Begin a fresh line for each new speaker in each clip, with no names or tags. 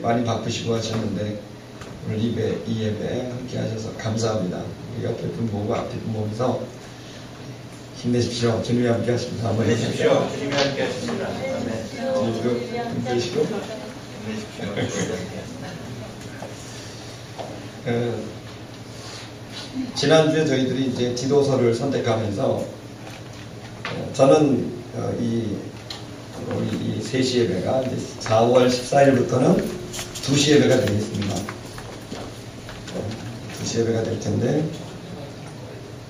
많이 바쁘시고 하셨는데 오늘 이 예배 함께 하셔서 감사합니다. 우리가 앞에 분 보고 앞에 분 보면서 힘내십시오. 주님이 함께 하십니다. 한번
힘내십시오. 주님이 함께 하십니다. 아멘.
주님도 힘내시고 지난주에 저희들이 이제 지도서를 선택하면서 저는 우리 이 3시 예배가 이제 4월 14일부터는 2시 예배가 되겠습니다. 2시 예배가 될 텐데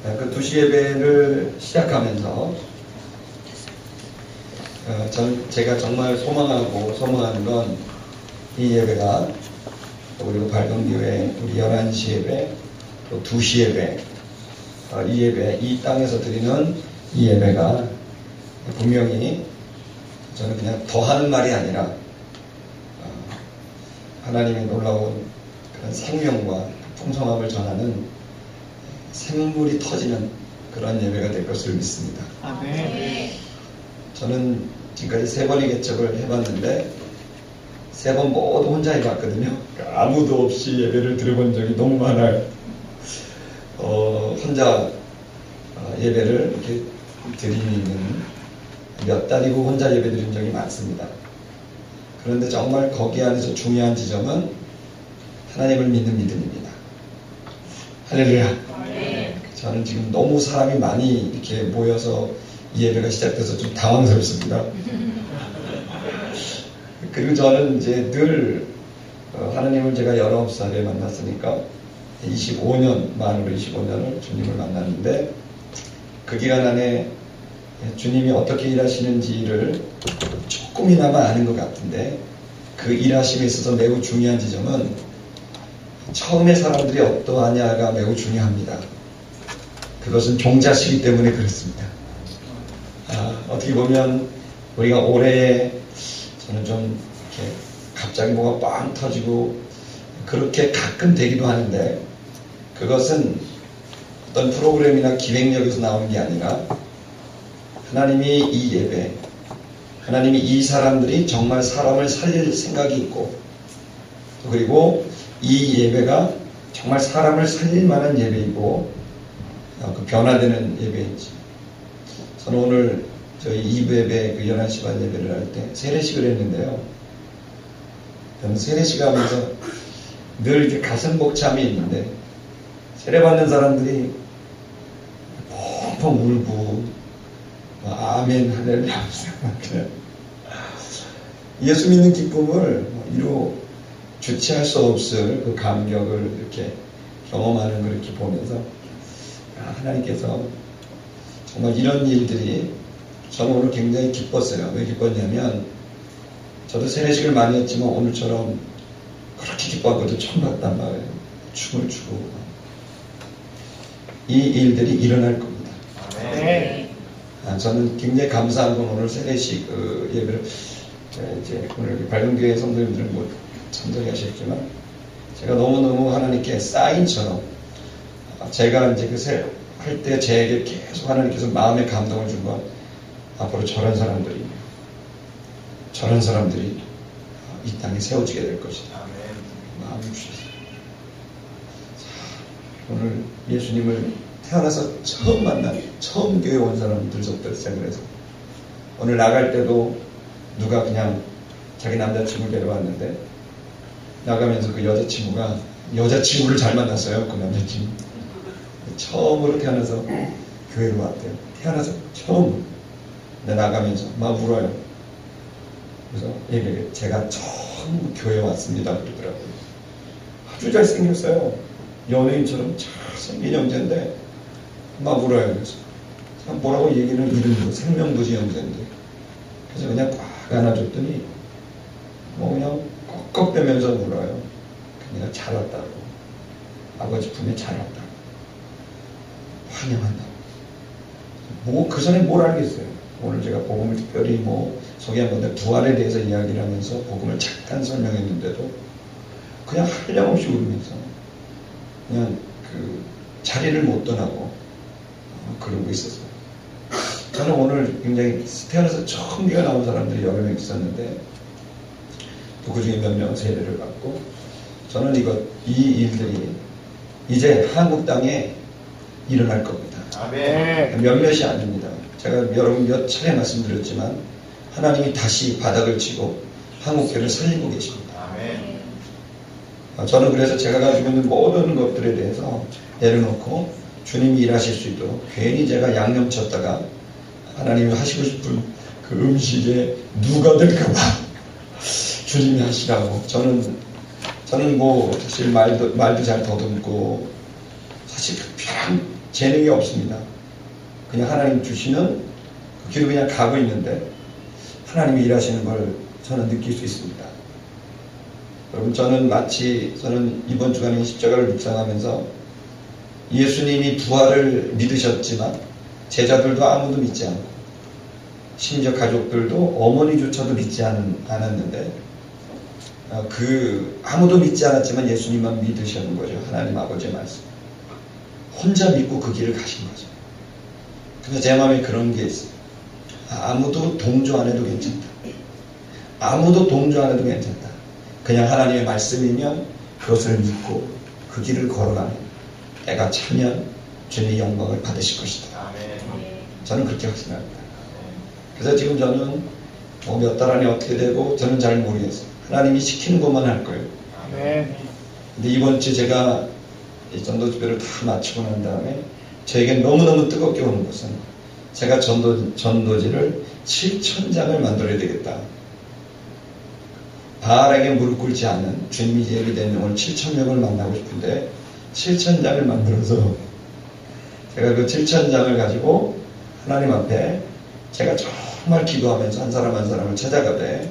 그 2시 예배를 시작하면서 제가 정말 소망하고 소망하는 건 이 예배가 그리고 발동교회 우리 11시 예배 또 2시 예배 이 예배 이 땅에서 드리는 이 예배가 분명히 저는 그냥 더하는 말이 아니라 하나님의 놀라운 그런 생명과 풍성함을 전하는 샘물이 터지는 그런 예배가 될 것을 믿습니다.
아멘.
저는 지금까지 3번의 개척을 해봤는데 3번 모두 혼자 해봤거든요. 아무도 없이 예배를 드려본 적이 너무 많아요. 혼자 예배를 이렇게 드리는 몇 달이고 혼자 예배 드린 적이 많습니다. 그런데 정말 거기 안에서 중요한 지점은 하나님을 믿는 믿음입니다. 할렐루야. 저는 지금 너무 사람이 많이 이렇게 모여서 이 예배가 시작돼서 좀 당황스럽습니다. 그리고 저는 이제 늘 하나님을 제가 19살에 만났으니까 25년 만으로 25년을 주님을 만났는데 그 기간 안에 주님이 어떻게 일하시는지를 조금이나마 아는 것 같은데 그 일하심에 있어서 매우 중요한 지점은 처음에 사람들이 어떠하냐가 매우 중요합니다. 그것은 종자시기 때문에 그렇습니다. 어떻게 보면 우리가 올해 저는 좀 이렇게 갑자기 뭐가 빵 터지고 그렇게 가끔 되기도 하는데 그것은 어떤 프로그램이나 기획력에서 나오는 게 아니라 하나님이 이 예배, 하나님이 이 사람들이 정말 사람을 살릴 생각이 있고 그리고 이 예배가 정말 사람을 살릴 만한 예배이고 그 변화되는 예배인지 저는 오늘 저희 2부 예배 그 11시 반 예배를 할 때 세례식을 했는데요. 저는 세례식 하면서 늘 이렇게 가슴 벅참이 있는데 세례받는 사람들이 펑펑 울고 아멘 할렐루야 예수 믿는 기쁨을 이루 주체할 수 없을 그 감격을 이렇게 경험하는 걸 이렇게 보면서 하나님께서 정말 이런 일들이 저는 오늘 굉장히 기뻤어요. 왜 기뻤냐면 저도 세례식을 많이 했지만 오늘처럼 그렇게 기뻐한 것도 처음 봤단 말이에요. 춤을 추고 이 일들이 일어날 겁니다.
네.
저는 굉장히 감사한 건 오늘 세례식 예배를 이제 오늘 발령교회 성도님들은 뭐 참석하셨지만 제가 너무너무 하나님께 사인처럼 제가 이제 할 때 제게 계속 하나님께서 마음의 감동을 준 건 앞으로 저런 사람들이 이 땅에 세워지게 될 것이다. 마음을 주셨어요. 오늘 예수님을 태어나서 처음 만난 처음 교회 온 사람들부터 시작을 해서 오늘 나갈 때도 누가 그냥 자기 남자친구 데려왔는데 나가면서 그 여자친구를 잘 만났어요. 그 남자친구 처음으로 태어나서 교회로 왔대요. 태어나서 처음 나가면서 막 울어요. 그래서 제가 처음 교회 왔습니다 그러더라고요. 아주 잘생겼어요. 연예인처럼 잘생긴 형제인데 막 울어요. 그래서 뭐라고 얘기는 이름도 생명부지 형제인데 그래서 그냥 꽉 안아줬더니 뭐 그냥 꺽꺽대면서 울어요. 그냥 잘 왔다고 아버지 품에 잘 왔다고 환영한다고 뭐 그 전에 뭘 알겠어요. 오늘 제가 복음을 특별히 뭐 소개한 건데 부활에 대해서 이야기를 하면서 복음을 잠깐 설명했는데도 그냥 한량없이 울면서 그냥 그 자리를 못 떠나고 그러고 있었어요. 저는 오늘 굉장히 태어나서 처음 비가 나온 사람들이 여러 명 있었는데 또 그 중에 몇 명은 세례를 받고, 저는 이 일들이 이제 한국 땅에 일어날 겁니다.
아멘.
몇몇이 아닙니다. 제가 여러분 몇 차례 말씀드렸지만 하나님이 다시 바닥을 치고 한국교회를 살리고 계십니다.
아멘.
저는 그래서 제가 가지고 있는 모든 것들에 대해서 내려놓고 주님이 일하실 수 있도록, 괜히 제가 양념 쳤다가 하나님이 하시고 싶은 그 음식에 누가 될까봐 주님이 하시라고. 저는 뭐 사실 말도 잘 더듬고 사실 특별한 재능이 없습니다. 그냥 하나님 주시는 그 길을 그냥 가고 있는데 하나님이 일하시는 걸 저는 느낄 수 있습니다. 여러분, 저는 이번 주간에 십자가를 묵상하면서 예수님이 부활을 믿으셨지만 제자들도 아무도 믿지 않고, 심지어 가족들도 어머니조차도 믿지 않았는데, 아무도 믿지 않았지만 예수님만 믿으시는 거죠. 하나님 아버지의 말씀. 혼자 믿고 그 길을 가신 거죠. 근데 제 마음에 그런 게 있어요. 아무도 동조 안 해도 괜찮다. 아무도 동조 안 해도 괜찮다. 그냥 하나님의 말씀이면 그것을 믿고 그 길을 걸어가는 때가 차면 주님의 영광을 받으실 것이다.
아멘.
저는 그렇게 확신합니다. 그래서 지금 저는 몇 달 안에 어떻게 되고 저는 잘 모르겠어요. 하나님이 시키는 것만 할 거예요.
아멘.
근데 이번 주 제가 이 전도 집회를 다 마치고 난 다음에 저에게 너무너무 뜨겁게 오는 것은 제가 전도지를 7,000장을 만들어야 되겠다. 바알에게 무릎 꿇지 않은 주님이 예비된 영혼 7,000명을 만나고 싶은데 7,000장을 만들어서 제가 그 7,000장을 가지고 하나님 앞에 제가 정말 기도하면서 한 사람 한 사람을 찾아가되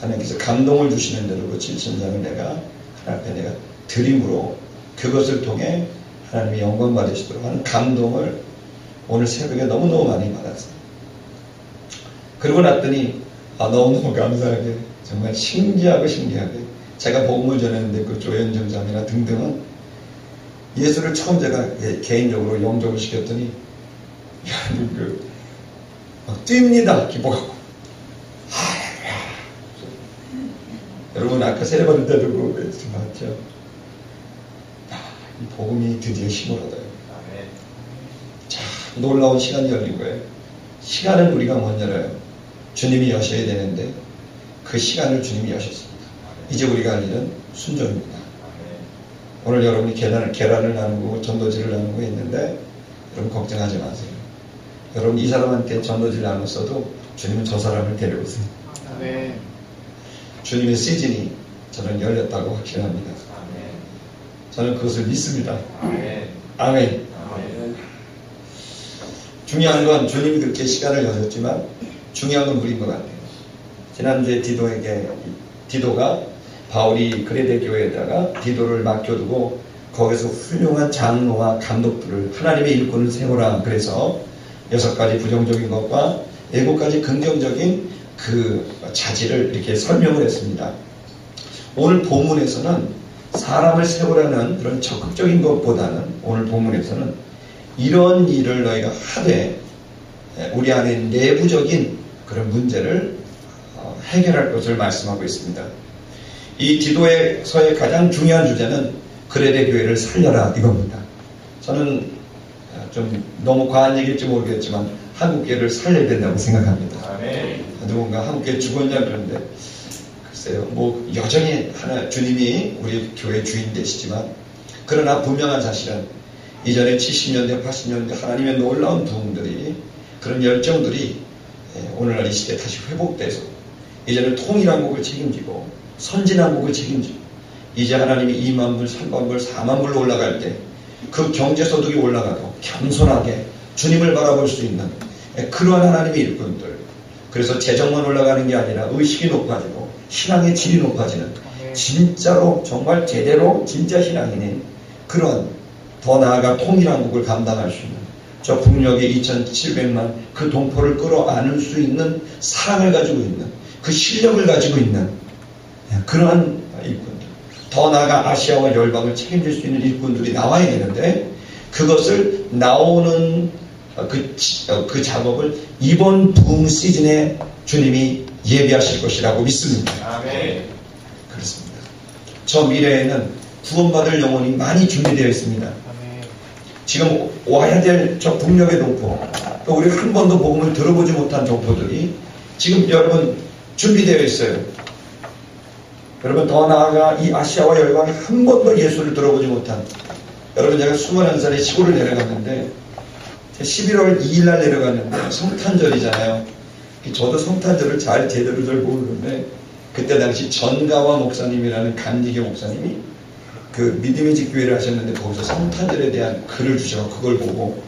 하나님께서 감동을 주시는 대로 그 7,000장을 내가 하나님 앞에 내가 드림으로 그것을 통해 하나님의 영광 받으시도록 하는 감동을 오늘 새벽에 너무너무 많이 받았어요. 그러고 났더니 너무너무 감사하게, 정말 신기하게 제가 복음을 전했는데 그 조현정 자매나 등등은 예수를 처음 제가 개인적으로 영접을 시켰더니 막 뜁니다. 기뻐갖고. 여러분 아까 세례 받을 때도 그 맞죠? 이 복음이 드디어 힘을 얻어요. 참 놀라운 시간이 열린 거예요. 시간은 우리가 못 열어요. 주님이 여셔야 되는데 그 시간을 주님이 여셨습니다. 이제 우리가 할 일은 순종입니다. 오늘 여러분이 계란을 나누고 전도지를 나누고 있는데 여러분 걱정하지 마세요. 여러분 이 사람한테 전도지를 나눴어도 주님은 저 사람을 데려오세요. 주님의 시즌이 저는 열렸다고 확신합니다. 저는 그것을 믿습니다. 아멘. 중요한 건 주님이 그렇게 시간을 여셨지만 중요한 건 우리인 것 같아요. 지난주에 디도가 바울이 그레데 교회에다가 디도를 맡겨두고 거기서 훌륭한 장로와 감독들을 하나님의 일꾼을 세우라. 그래서 6가지 부정적인 것과 7가지 긍정적인 그 자질을 이렇게 설명을 했습니다. 오늘 본문에서는 사람을 세우라는 그런 적극적인 것보다는 오늘 본문에서는 이런 일을 너희가 하되 우리 안에 내부적인 그런 문제를 해결할 것을 말씀하고 있습니다. 이 디도서의 가장 중요한 주제는 그레데 교회를 살려라 이겁니다. 저는 좀 너무 과한 얘기일지 모르겠지만 한국교회를 살려야 된다고 생각합니다. 누군가 한국교회 죽었냐 그러는데 글쎄요, 뭐 여전히 주님이 우리 교회 주인 되시지만 그러나 분명한 사실은 이전에 70년대 80년대 하나님의 놀라운 부흥들이 그런 열정들이 오늘날 이 시대에 다시 회복돼서 이제는 통일한국을 책임지고 선진한국을 책임지고 이제 하나님이 2만 불, 3만 불, 4만 불로 올라갈 때 그 경제소득이 올라가도 겸손하게 주님을 바라볼 수 있는 그러한 하나님의 일꾼들. 그래서 재정만 올라가는 게 아니라 의식이 높아지고 신앙의 질이 높아지는 진짜로 정말 제대로 진짜 신앙인인 그런 더 나아가 통일한국을 감당할 수 있는 저 북녘의 2,700만 그 동포를 끌어안을 수 있는 사랑을 가지고 있는 그 실력을 가지고 있는 그러한 일꾼들, 더 나아가 아시아와 열방을 책임질 수 있는 일꾼들이 나와야 되는데 그것을 나오는 그 작업을 이번 부흥 시즌에 주님이 예비하실 것이라고 믿습니다.
아멘.
그렇습니다. 저 미래에는 구원받을 영혼이 많이 준비되어 있습니다.
아멘.
지금 와야 될 저 북녘의 동포, 또 우리 한 번도 복음을 들어보지 못한 동포들이 지금 여러분 준비되어 있어요. 여러분 더 나아가 이 아시아와 열방에 한 번도 예수를 들어보지 못한, 여러분 제가 21살에 시골을 내려갔는데 11월 2일 날 내려갔는데 성탄절이잖아요. 저도 성탄절을 제대로 모르는데 그때 당시 전가와 목사님이라는 간디교 목사님이 그 믿음의 집교회를 하셨는데 거기서 성탄절에 대한 글을 주셔서 그걸 보고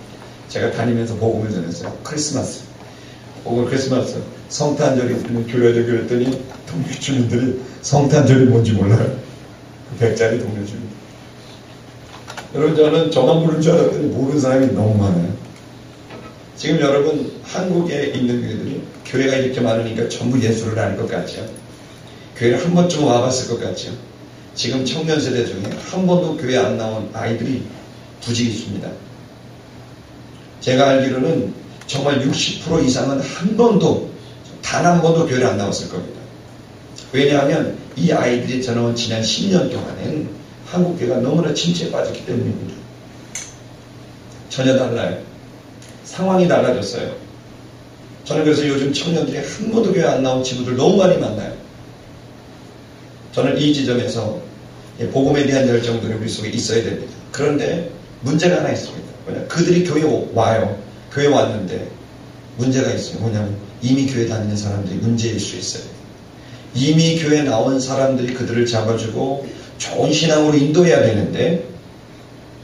제가 다니면서 복음을 전했어요. 크리스마스 성탄절이 교회죠. 그랬더니 동네 주민들이 성탄절이 뭔지 몰라요. 100짜리 동네 주민. 여러분 저는 저만 모르는 줄 알았더니 모르는 사람이 너무 많아요. 지금 여러분 한국에 있는 교회들이 교회가 이렇게 많으니까 전부 예수를 아는 것 같죠. 교회를 한 번쯤 와봤을 것 같죠. 지금 청년 세대 중에 한 번도 교회 안 나온 아이들이 부지 있습니다. 제가 알기로는 정말 60% 이상은 단 한 번도 교회를 안 나왔을 겁니다. 왜냐하면 이 아이들이 저는 지난 10년 동안에는 한국 교회가 너무나 침체에 빠졌기 때문입니다. 전혀 달라요. 상황이 달라졌어요. 저는 그래서 요즘 청년들이 한 번도 교회 안 나온 친구들 너무 많이 만나요. 저는 이 지점에서 복음에 대한 열정들이 우리 속에 있어야 됩니다. 그런데 문제가 하나 있습니다. 그들이 교회에 와요. 교회에 왔는데 문제가 있어요. 뭐냐면 이미 교회 다니는 사람들이 문제일 수 있어요. 이미 교회 나온 사람들이 그들을 잡아주고 좋은 신앙으로 인도해야 되는데,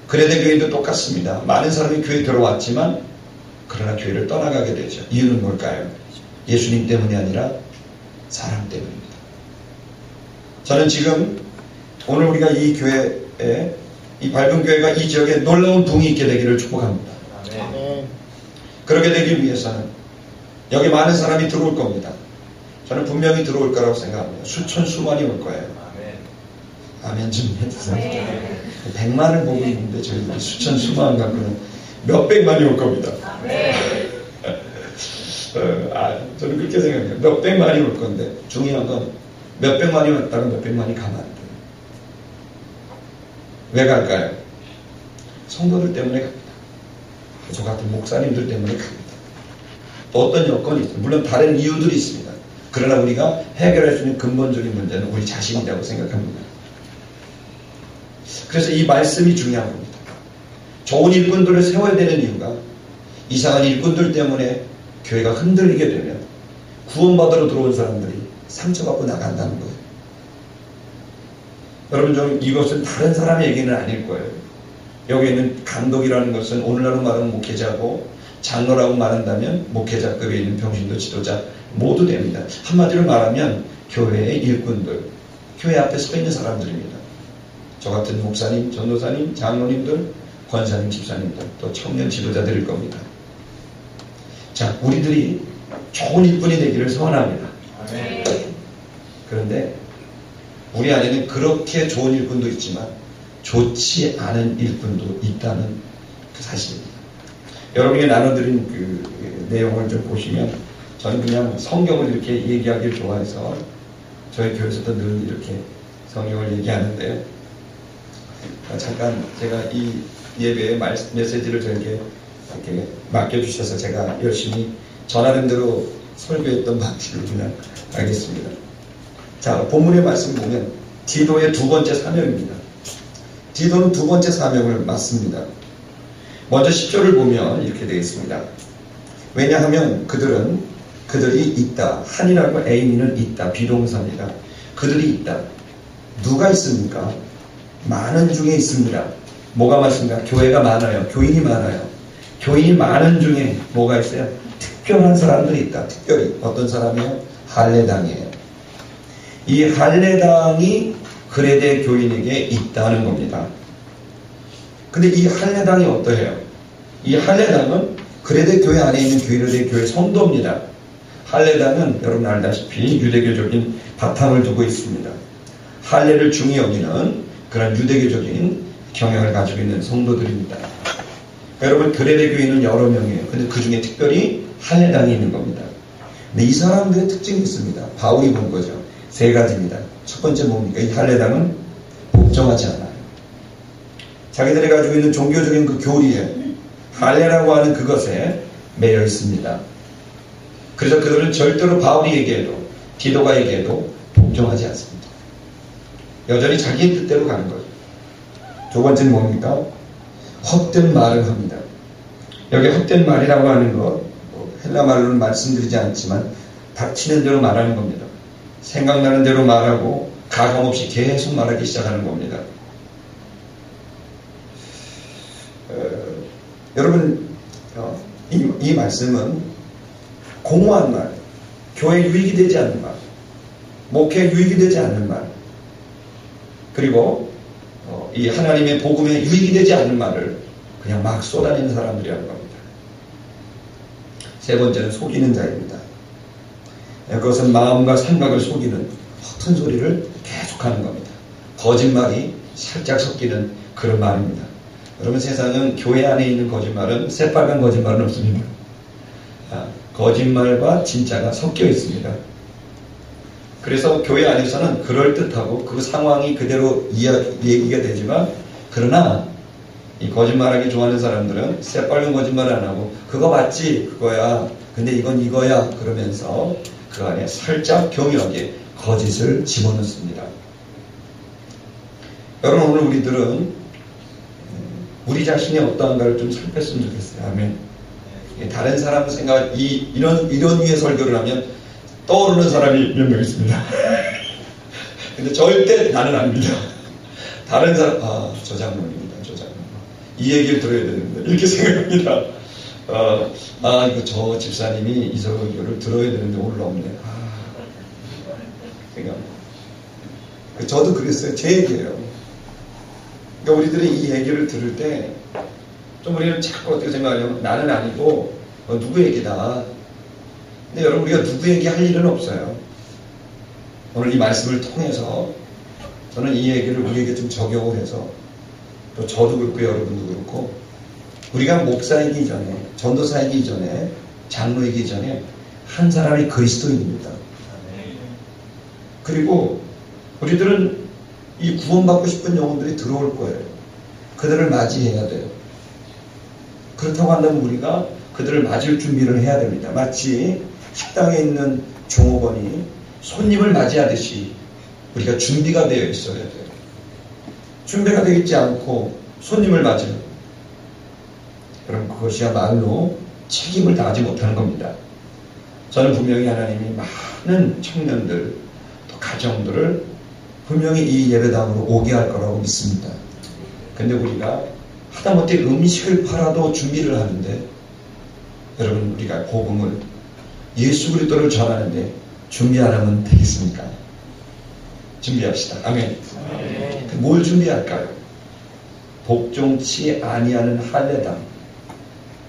그레데 교회도 똑같습니다. 많은 사람이 교회에 들어왔지만 그러나 교회를 떠나가게 되죠. 이유는 뭘까요? 예수님 때문이 아니라 사람 때문입니다. 저는 지금 오늘 우리가 이 교회에, 이 밝은 교회가 이 지역에 놀라운 붕이 있게 되기를 축복합니다.
아멘.
그렇게 되기 위해서는 여기 많은 사람이 들어올 겁니다. 저는 분명히 들어올 거라고 생각합니다. 수천 수만이 올 거예요. 아멘 좀 해주세요. 100만을 보고 있는데 저희들이 수천 수만 갖고는 몇백만이 올 겁니다. 저는 그렇게 생각해요. 몇백만이 올 건데 중요한 건 몇백만이 왔다가 몇백만이 가면 안 돼요. 왜 갈까요? 성도들 때문에 갑니다. 저 같은 목사님들 때문에 갑니다. 또 어떤 여건이 있어요. 물론 다른 이유들이 있습니다. 그러나 우리가 해결할 수 있는 근본적인 문제는 우리 자신이라고 생각합니다. 그래서 이 말씀이 중요한 겁니다. 좋은 일꾼들을 세워야 되는 이유가 이상한 일꾼들 때문에 교회가 흔들리게 되면 구원받으러 들어온 사람들이 상처받고 나간다는 거예요. 여러분, 좀 이것은 다른 사람의 얘기는 아닐 거예요. 여기 있는 감독이라는 것은 오늘날로 말하면 목회자고, 장로라고 말한다면 목회자급에 있는 병신도 지도자 모두 됩니다. 한마디로 말하면 교회의 일꾼들, 교회 앞에 서 있는 사람들입니다. 저 같은 목사님, 전도사님, 장로님들, 권사님, 집사님들, 또 청년 지도자들일 겁니다. 자, 우리들이 좋은 일꾼이 되기를 소원합니다. 그런데 우리 안에는 그렇게 좋은 일꾼도 있지만 좋지 않은 일꾼도 있다는 그 사실입니다. 여러분이 나눠드린 그 내용을 좀 보시면 저는 그냥 성경을 이렇게 얘기하기를 좋아해서 저희 교회에서도 늘 이렇게 성경을 얘기하는데요. 잠깐 제가 이 예배의 메시지를 저에게 이렇게 맡겨주셔서 제가 열심히 전하는 대로 설교했던 방식을 그냥 알겠습니다. 자, 본문의 말씀 보면 디도의 두 번째 사명입니다. 디도는 두 번째 사명을 맡습니다. 먼저 10절을 보면 이렇게 되어 있습니다. 왜냐하면 그들이 있다. 한이라고 에이미는 있다. 비동사입니다. 그들이 있다. 누가 있습니까? 많은 중에 있습니다. 뭐가 많습니까? 교회가 많아요. 교인이 많아요. 교인이 많은 중에 뭐가 있어요? 특별한 사람들이 있다. 특별히 어떤 사람이요? 할례당이에요. 이 할례당이 그레데 교인에게 있다는 겁니다. 근데 이 할례당이 어떠해요? 이 할례당은 그레데 교회 안에 있는 그레데 교회 성도입니다. 할례당은 여러분 알다시피 유대교적인 바탕을 두고 있습니다. 할례를 중히 여기는 그런 유대교적인 경향을 가지고 있는 성도들입니다. 여러분, 그레데 교인은 여러 명이에요. 근데 그 중에 특별히 할례당이 있는 겁니다. 근데 이 사람들의 특징이 있습니다. 바울이 본 거죠. 세 가지입니다. 첫 번째 뭡니까? 이 할례당은 복종하지 않아요. 자기들이 가지고 있는 종교적인 그 교리에, 할례라고 하는 그것에 매여 있습니다. 그래서 그들은 절대로 바울이에게도 디도가에게도 복종하지 않습니다. 여전히 자기의 뜻대로 가는 거죠. 두 번째는 뭡니까? 헛된 말을 합니다. 여기 헛된 말이라고 하는 것, 헬라 말로는 말씀드리지 않지만 닥치는 대로 말하는 겁니다. 생각나는 대로 말하고 가감없이 계속 말하기 시작하는 겁니다. 여러분, 이 말씀은 공허한 말, 교회 유익이 되지 않는 말, 목회 유익이 되지 않는 말, 그리고 이 하나님의 복음에 유익이 되지 않는 말을 그냥 막 쏟아내는 사람들이라는 겁니다. 세 번째는 속이는 자입니다. 그것은 마음과 생각을 속이는 허튼 소리를 계속하는 겁니다. 거짓말이 살짝 섞이는 그런 말입니다. 여러분, 세상은 교회 안에 있는 거짓말은 새빨간 거짓말은 없습니다. 거짓말과 진짜가 섞여 있습니다. 그래서 교회 안에서는 그럴듯하고 그 상황이 그대로 얘기가 되지만, 그러나 이 거짓말하기 좋아하는 사람들은 새빨간 거짓말 안 하고 그거 맞지? 그거야. 근데 이건 이거야. 그러면서 그 안에 살짝 교묘하게 거짓을 집어넣습니다. 여러분, 오늘 우리들은 우리 자신이 어떠한가를 좀 살폈으면 좋겠어요. 아멘. 다른 사람 생각, 이런 위에 설교를 하면 떠오르는 사람이 몇 명 있습니다. 근데 절대 나는 아닙니다. 다른 사람, 저 장로입니다. 저 장로. 이 얘기를 들어야 되는데, 이렇게 생각합니다. 이거 저 집사님이 이 설교를 들어야 되는데 오늘 없네. 생각합니다. 저도 그랬어요. 제 얘기예요. 그러니까 우리들이 이 얘기를 들을 때, 좀 우리는 자꾸 어떻게 생각하냐면, 나는 아니고, 누구 얘기다. 근데 여러분, 우리가 누구 얘기할 일은 없어요. 오늘 이 말씀을 통해서, 저는 이 얘기를 우리에게 좀 적용을 해서, 또 저도 그렇고 여러분도 그렇고, 우리가 목사이기 전에, 전도사이기 전에, 장로이기 전에, 한 사람이 그리스도인입니다. 그리고, 우리들은 이 구원받고 싶은 영혼들이 들어올 거예요. 그들을 맞이해야 돼요. 그렇다고 한다면 우리가 그들을 맞을 준비를 해야 됩니다. 마치 식당에 있는 종업원이 손님을 맞이하듯이 우리가 준비가 되어 있어야 돼요. 준비가 되어 있지 않고 손님을 맞아요. 그럼 그것이야말로 책임을 다하지 못하는 겁니다. 저는 분명히 하나님이 많은 청년들, 또 가정들을 분명히 이 예배당으로 오게 할 거라고 믿습니다. 근데 우리가 하다못해 음식을 팔아도 준비를 하는데, 여러분, 우리가 복음을, 예수 그리스도를 전하는데 준비 안 하면 되겠습니까? 준비합시다. 아멘. 뭘 준비할까요? 복종치 아니하는 할례당.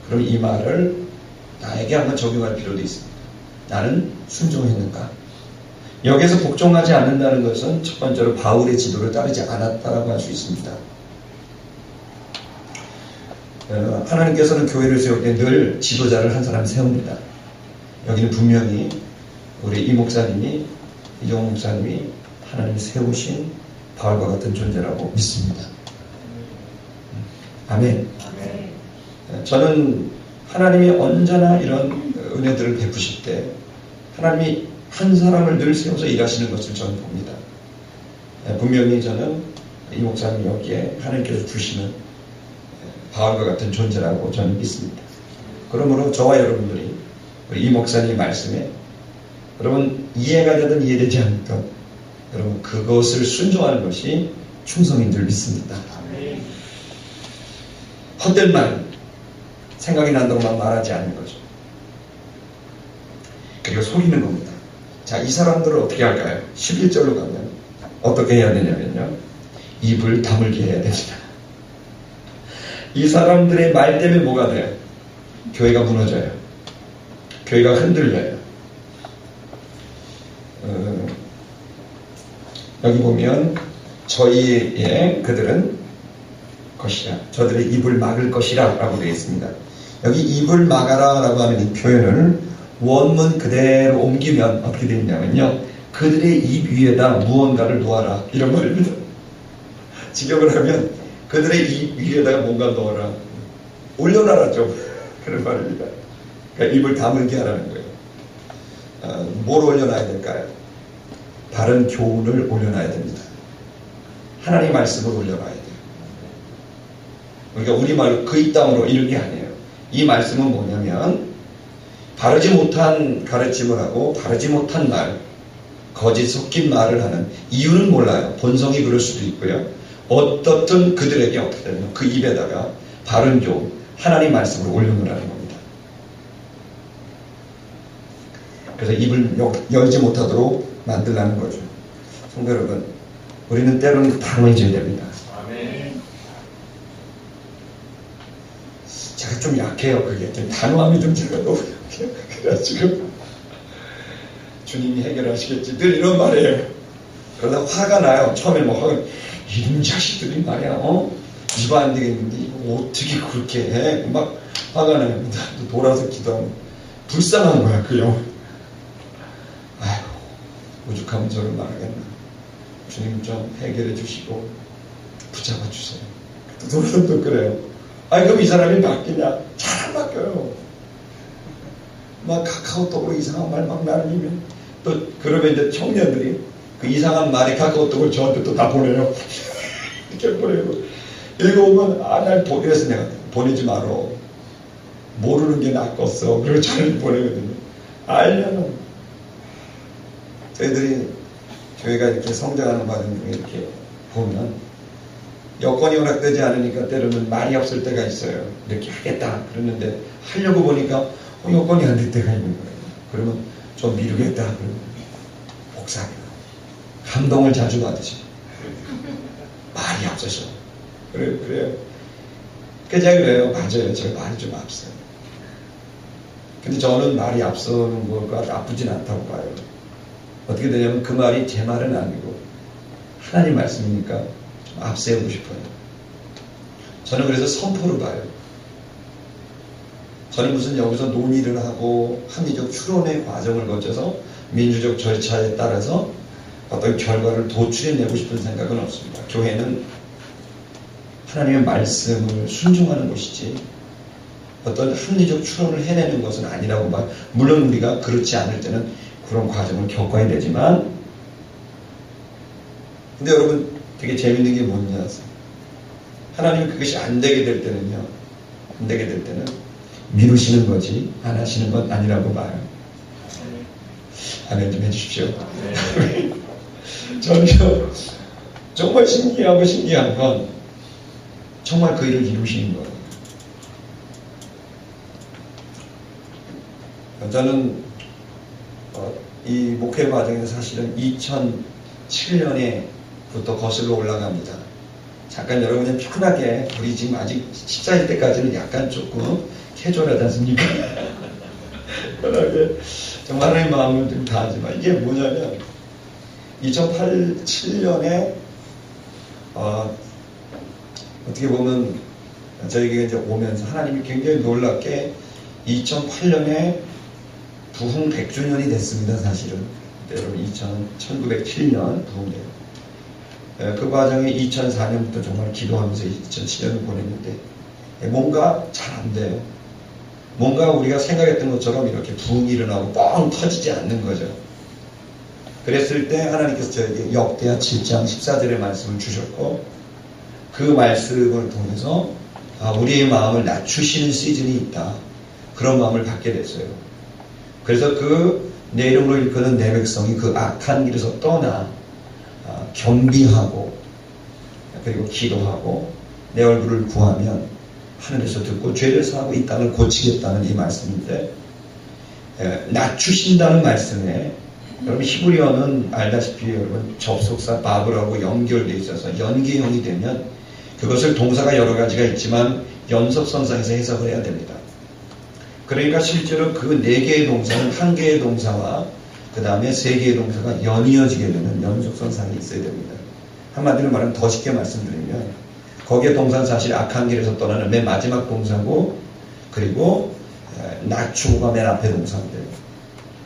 그럼 이 말을 나에게 한번 적용할 필요도 있습니다. 나는 순종했는가? 여기서 복종하지 않는다는 것은 첫 번째로 바울의 지도를 따르지 않았다라고 할 수 있습니다. 하나님께서는 교회를 세울 때 늘 지도자를 한 사람 세웁니다. 여기는 분명히 우리 이 목사님이, 이종 목사님이 하나님이 세우신 바울과 같은 존재라고 믿습니다. 아멘. 저는 하나님이 언제나 이런 은혜들을 베푸실 때 하나님이 한 사람을 늘 세워서 일하시는 것을 저는 봅니다. 분명히 저는 이 목사님 여기에 하나님께서 주시는 바울과 같은 존재라고 저는 믿습니다. 그러므로 저와 여러분들이 이 목사님 말씀에 여러분 이해가 되든 이해되지 않든 여러분 그것을 순종하는 것이 충성인 줄 믿습니다. 헛된 말, 생각이 난다고 막 말하지 않는 거죠. 그리고 속이는 겁니다. 자, 이 사람들을 어떻게 할까요? 11절로 가면 어떻게 해야 되냐면요, 입을 다물게 해야 됩니다. 이 사람들의 말 때문에 뭐가 돼요? 교회가 무너져요. 교회가 흔들려요. 여기 보면 저희의 그들은 것이라, 저들의 입을 막을 것이라 라고 되어 있습니다. 여기 입을 막아라 라고 하는 이 표현을 원문 그대로 옮기면 어떻게 되냐면요, 그들의 입 위에다 무언가를 놓아라. 이런 말입니다. 직역을 하면 그들의 입 위에다가 뭔가 넣어라. 올려놔라 좀. 그런 말입니다. 그러니까 입을 다물게 하라는 거예요. 뭘 올려놔야 될까요? 바른 교훈을 올려놔야 됩니다. 하나님 말씀을 올려놔야 돼요. 그러니까 우리말로 그 이 땅으로 이런 게 아니에요. 이 말씀은 뭐냐면 바르지 못한 가르침을 하고 바르지 못한 말, 거짓 섞인 말을 하는 이유는 몰라요. 본성이 그럴 수도 있고요. 어떻든 그들에게 어떻게 되면 그 입에다가 바른 교훈, 하나님 말씀을 올려놓으라는 겁니다. 그래서 입을 열지 못하도록 만들라는 거죠. 성도 여러분, 우리는 때로는 단호해져야 됩니다.
아멘.
제가 좀 약해요. 그게 좀 단호함이 좀 제가 너무 약해요. 그래가지고 주님이 해결하시겠지 늘 이런 말이에요. 그러다 화가 나요. 처음에 뭐 화가 이런 자식들이 말이야, 이거 안 되겠는데 이거 어떻게 그렇게 해? 막 화가 나요. 돌아서 기도하면 불쌍한 거야 그 영. 아휴, 오죽하면 저를 말하겠나. 주님 좀 해결해 주시고 붙잡아 주세요. 또 돌아서 또 그래요. 아니 그럼 이 사람이 바뀌냐? 잘 안 바뀌어요. 막 카카오톡으로 이상한 말 막 날리면 또 그러면 이제 청년들이 그 이상한 말이 카카오톡을 저한테 또 다 보내요. 이렇게 보내고 읽어오면 날 보내서 내가 보내지 말어. 모르는 게 낫겠어. 그리고 잘 보내거든요. 알려면 저희가 이렇게 성장하는 과정 중에 이렇게 보면 여건이 허락되지 않으니까 때로는 말이 없을 때가 있어요. 이렇게 하겠다 그러는데 하려고 보니까 여건이 안 될 때가 있는 거예요. 그러면 좀 미루겠다 그러면 복사해요. 감동을 자주 받으시고 말이 앞서서 그래요. 제가 그래요. 맞아요. 제가 말이 좀 앞서요. 근데 저는 말이 앞서는 거가 나쁘진 않다고 봐요. 어떻게 되냐면 그 말이 제 말은 아니고 하나님 말씀이니까 좀 앞세우고 싶어요. 저는 그래서 선포를 봐요. 저는 무슨 여기서 논의를 하고 합리적 추론의 과정을 거쳐서 민주적 절차에 따라서 어떤 결과를 도출해내고 싶은 생각은 없습니다. 교회는 하나님의 말씀을 순종하는 곳이지 어떤 합리적 추론을 해내는 것은 아니라고 봐요. 물론 우리가 그렇지 않을 때는 그런 과정을 겪어야 되지만 근데 여러분 되게 재밌는 게 뭔지 아세요? 하나님은 그것이 안 되게 될 때는요. 안 되게 될 때는 미루시는 거지 안 하시는 건 아니라고 봐요. 아멘 좀 해주십시오. 저는요 정말 신기하고 신기한 건 정말 그 일을 이루시는 거예요. 저는 이 목회 과정에서 사실은 2007년에부터 거슬러 올라갑니다. 잠깐 여러분이 편하게 우리 지금 아직 식사일 때까지는 약간 조금 캐주얼하지 않습니까? 편하게 정말 하나님 마음을 좀 다하지만 이게 뭐냐면 2007년에 어떻게 보면 저에게 이제 오면서 하나님이 굉장히 놀랍게 2008년에 부흥 100주년이 됐습니다. 사실은 여러분 1907년 부흥돼요. 그 과정에 2004년부터 정말 기도하면서 2007년을 보냈는데 뭔가 잘 안 돼요. 뭔가 우리가 생각했던 것처럼 이렇게 부흥이 일어나고 뻥 터지지 않는 거죠. 그랬을 때 하나님께서 저에게 역대하 7장 14절의 말씀을 주셨고 그 말씀을 통해서 우리의 마음을 낮추시는 시즌이 있다. 그런 마음을 갖게 됐어요. 그래서 그 내 이름으로 일컫는 내 백성이 그 악한 길에서 떠나 경비하고 그리고 기도하고 내 얼굴을 구하면 하늘에서 듣고 죄를 사하고 이 땅을 고치겠다는 이 말씀인데 낮추신다는 말씀에 여러분 히브리어는 알다시피 여러분 접속사 바브라고 연결되어 있어서 연계형이 되면 그것을 동사가 여러 가지가 있지만 연속선상에서 해석을 해야 됩니다. 그러니까 실제로 그 4개의 동사는 1개의 동사와 그 다음에 3개의 동사가 연이어지게 되는 연속선상이 있어야 됩니다. 한마디로 말하면 더 쉽게 말씀드리면 거기에 동사는 사실 악한 길에서 떠나는 맨 마지막 동사고 그리고 낮추고가 맨 앞에 동사인데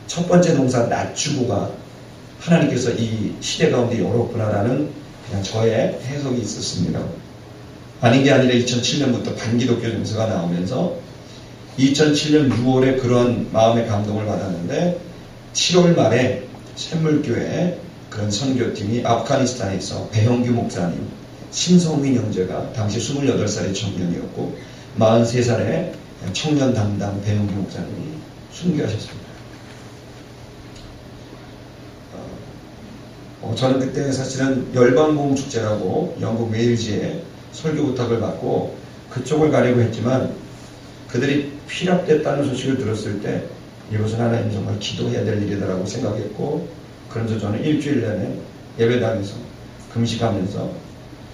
첫 번째 동사 낮추고가 하나님께서 이 시대 가운데 열었구나라는 그냥 저의 해석이 있었습니다. 아닌 게 아니라 2007년부터 반기독교 정서가 나오면서 2007년 6월에 그런 마음의 감동을 받았는데 7월 말에 샘물교회 그런 선교팀이 아프가니스탄에서 배형규 목사님, 심성민 형제가 당시 28살의 청년이었고 43살의 청년 담당 배형규 목사님이 순교하셨습니다. 저는 그때 사실은 열방봉 축제라고 영국 웨일즈에 설교 부탁을 받고 그쪽을 가려고 했지만 그들이 피랍됐다는 소식을 들었을 때 이것은 하나님 정말 기도해야 될 일이다라고 생각했고, 그래서 저는 일주일 내내 예배당에서 금식하면서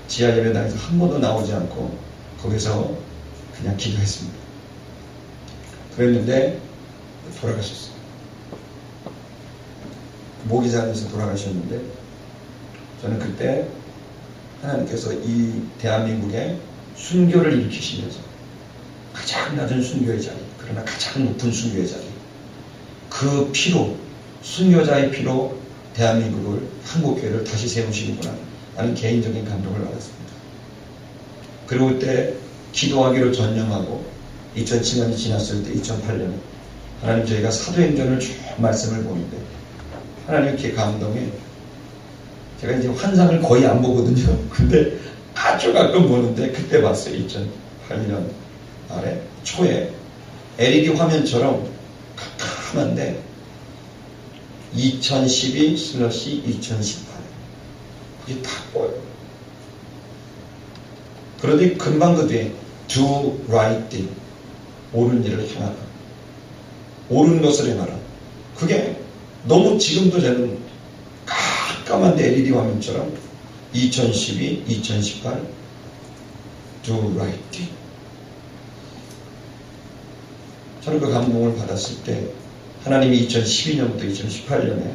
지하 예배당에서 한 번도 나오지 않고 거기서 그냥 기도했습니다. 그랬는데 돌아가셨어요. 모기장에서 돌아가셨는데 저는 그때 하나님께서 이 대한민국에 순교를 일으키시면서 가장 낮은 순교의 자리, 그러나 가장 높은 순교의 자리, 그 피로, 순교자의 피로 대한민국을, 한국교회를 다시 세우시는구나 라는 개인적인 감동을 받았습니다. 그리고 그때 기도하기로 전념하고 2007년이 지났을 때 2008년에 하나님, 저희가 사도행전을 쭉 말씀을 보는데 하나님 이렇게 감동해. 제가 이제 환상을 거의 안 보거든요. 근데 아주 가끔 보는데 그때 봤어요. 2008년 말에 초에 LED 화면처럼 캄캄한데 2012/2018 그게 딱 보여요. 그러더니 금방 그 뒤에 do right thing, 옳은 일을 행하라, 옳은 것을 행하라. 그게 너무 지금도 저는 깜깜한데 LED 화면처럼 2012, 2018 do right thing. 저는 그 감동을 받았을 때 하나님이 2012년부터 2018년에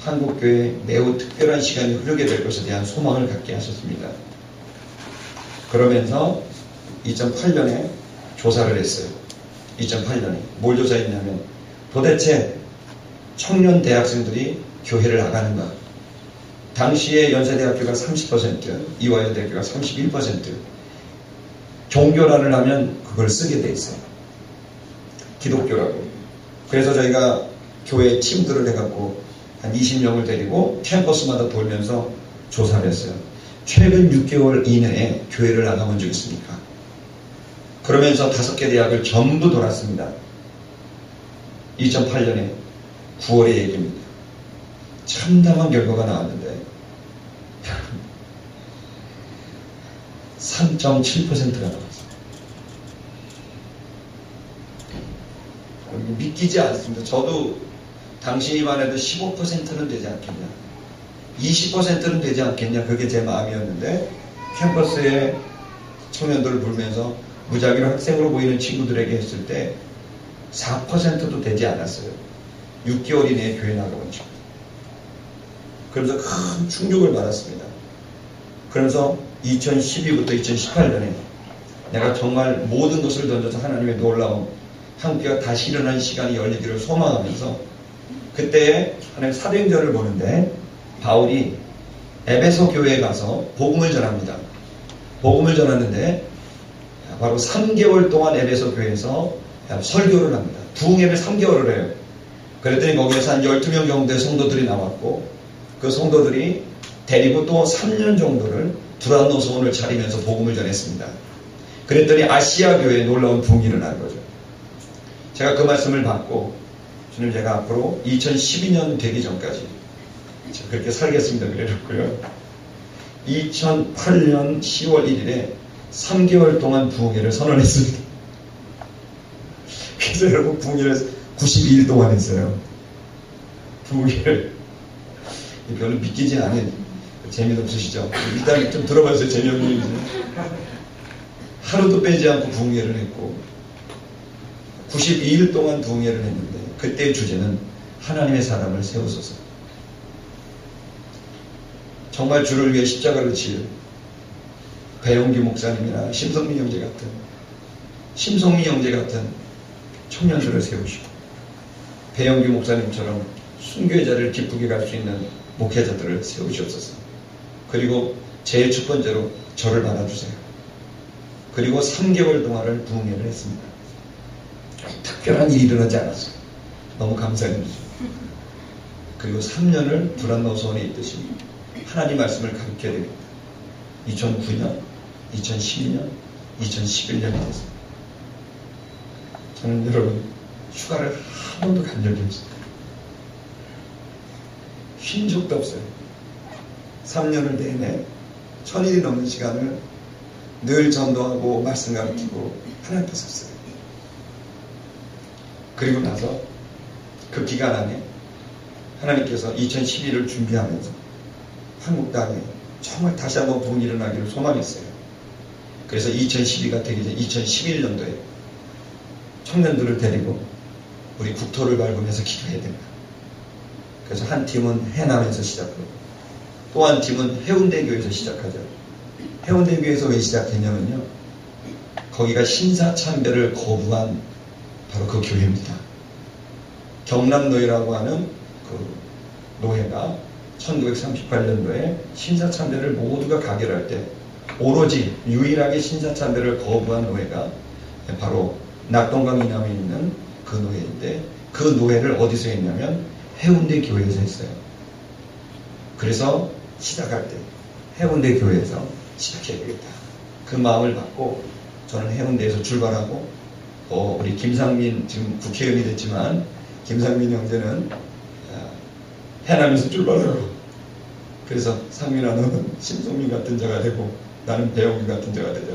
한국교회에 매우 특별한 시간이 흐르게 될 것에 대한 소망을 갖게 하셨습니다. 그러면서 2008년에 조사를 했어요. 2008년에 뭘 조사했냐면 도대체 청년 대학생들이 교회를 나가는가. 당시에 연세대학교가 30%, 이화여대학교가 31%, 종교란을 하면 그걸 쓰게 돼 있어요. 기독교라고. 그래서 저희가 교회 팀들을 해갖고 한 20명을 데리고 캠퍼스마다 돌면서 조사를 했어요. 최근 6개월 이내에 교회를 나가본 적 있습니까? 그러면서 5개 대학을 전부 돌았습니다. 2008년에 9월의 얘기입니다. 참담한 결과가 나왔는데 3.7%가 나왔어요. 믿기지 않습니다. 저도 당신이만 해도 15%는 되지 않겠냐, 20%는 되지 않겠냐, 그게 제 마음이었는데 캠퍼스에 청년들을 부르면서 무작위로 학생으로 보이는 친구들에게 했을 때 4%도 되지 않았어요. 6개월 이내에 교회 나가본 친구. 그러면서 큰 충격을 받았습니다. 그러면서 2012부터 2018년에 내가 정말 모든 것을 던져서 하나님의 놀라운 한국교회가 다시 일어나는 시간이 열리기를 소망하면서 그때 하나님 사도행전을 보는데 바울이 에베소 교회에 가서 복음을 전합니다. 복음을 전하는데 바로 3개월 동안 에베소 교회에서 설교를 합니다. 부흥회를 3개월을 해요. 그랬더니 거기에서 한 12명 정도의 성도들이 나왔고 그 성도들이 데리고 또 3년 정도를 두란노 소원을 차리면서 복음을 전했습니다. 그랬더니 아시아 교회에 놀라운 부흥이 일어난 거죠. 제가 그 말씀을 받고 주님, 제가 앞으로 2012년 되기 전까지 그렇게 살겠습니다. 그래놓고요. 2008년 10월 1일에 3개월 동안 부흥회를 선언했습니다. 그래서 여러분, 부흥회를 92일 동안 했어요. 부흥회를. 별로 믿기지 않은, 재미도 없으시죠? 일단 좀 들어봐주세요. 재미없는 일이죠. 하루도 빼지 않고 부흥회를 했고 92일 동안 부흥회를 했는데 그때의 주제는 하나님의 사람을 세우소서. 정말 주를 위해 십자가를 질 배용규 목사님이나 심성민 형제 같은 청년들을 세우시고 배용규 목사님처럼 순교의 자리를 기쁘게 갈 수 있는 목회자들을 세우시옵소서. 그리고 제일 첫 번째로 저를 받아주세요. 그리고 3개월 동안을 부흥회를 했습니다. 특별한 일이 일어나지 않았어요. 너무 감사합니다. 그리고 3년을 두란노소원에 있듯이 하나님 말씀을 가르쳐야 됩니다. 2009년, 2012년, 2011년이 됐습니다. 저는 여러분 휴가를 한 번도 간 적이 없어요. 쉰 적도 없어요. 3년을 내내 1000일이 넘는 시간을 늘 전도하고 말씀 가르치고 하나님 앞에 섰어요. 그리고 나서 그 기간 안에 하나님께서 2012를 준비하면서 한국 땅에 정말 다시 한번 부흥이 일어나기를 소망했어요. 그래서 2012가 되기 전 2011년도에 청년들을 데리고 우리 국토를 밟으면서 기도해야 됩니다. 그래서 한 팀은 해남에서 시작하고 또 한 팀은 해운대교에서 시작하죠. 해운대교에서 왜 시작했냐면요, 거기가 신사참배를 거부한 바로 그 교회입니다. 경남노예라고 하는 그 노예가 1938년도에 신사참배를 모두가 가결할 때 오로지 유일하게 신사참배를 거부한 노예가 바로 낙동강 이남에 있는 그 노예인데, 그 노예를 어디서 했냐면 해운대 교회에서 했어요. 그래서 시작할 때 해운대 교회에서 시작해야 되겠다, 그 마음을 받고 저는 해운대에서 출발하고, 우리 김상민 지금 국회의원이 됐지만 김상민 형제는 해남에서 출발하고, 그래서 상민아 너는 신성민 같은 자가 되고 나는 배용민 같은 자가 되자.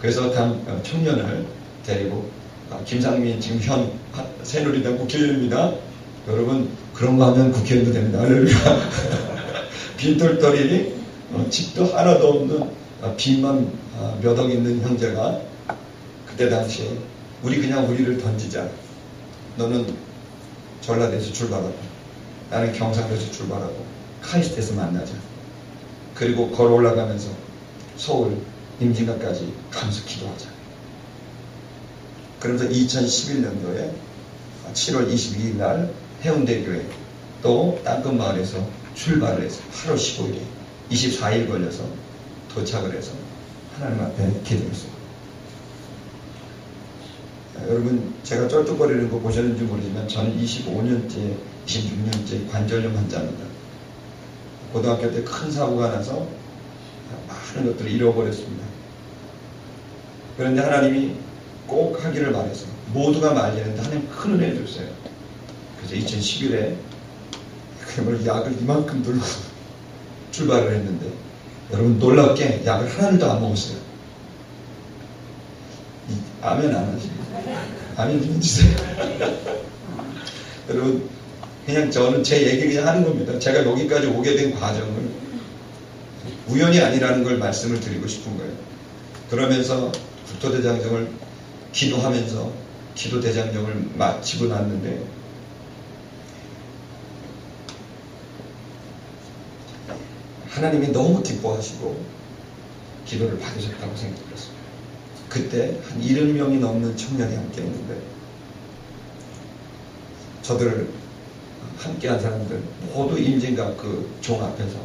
그래서 당 청년을 데리고 김상민 지금 현 새누리당 국회의원입니다. 여러분 그런 거 하면 국회의원도 됩니다. 할렐루야. 빈털터리 집도 하나도 없는 빚만 몇 억 있는 형제가 그때 당시에 우리 그냥 우리를 던지자. 너는 전라도에서 출발하고 나는 경상도에서 출발하고 카이스트에서 만나자. 그리고 걸어 올라가면서 서울 임진각까지 가면서 기도하자. 그러면서 2011년도에 7월 22일 날 해운대교회 또 땅끝마을에서 출발을 해서 8월 15일에 24일 걸려서 도착을 해서 하나님 앞에 기도했어요. 여러분 제가 쩔뚝거리는 거 보셨는지 모르지만 저는 25년째 26년째 관절염 환자입니다. 고등학교 때 큰 사고가 나서 많은 것들을 잃어버렸습니다. 그런데 하나님이 꼭 하기를 바래서 모두가 말리는데 하나님 큰 은혜를 줬어요. 그래서 2011에 그야말로 약을 이만큼 들고 출발을 했는데 여러분 놀랍게 약을 하나도 안 먹었어요. 아멘 안 하시죠? 아멘 좀 해주세요. 여러분 그냥 저는 제 얘기 그냥 하는 겁니다. 제가 여기까지 오게 된 과정을 우연이 아니라는 걸 말씀을 드리고 싶은 거예요. 그러면서 국토대장정을 기도하면서 기도대장정을 마치고 났는데 하나님이 너무 기뻐하시고 기도를 받으셨다고 생각했습니다. 그때 한 70명이 넘는 청년이 함께 했는데 저들 함께한 사람들 모두 임진각 그 종 앞에서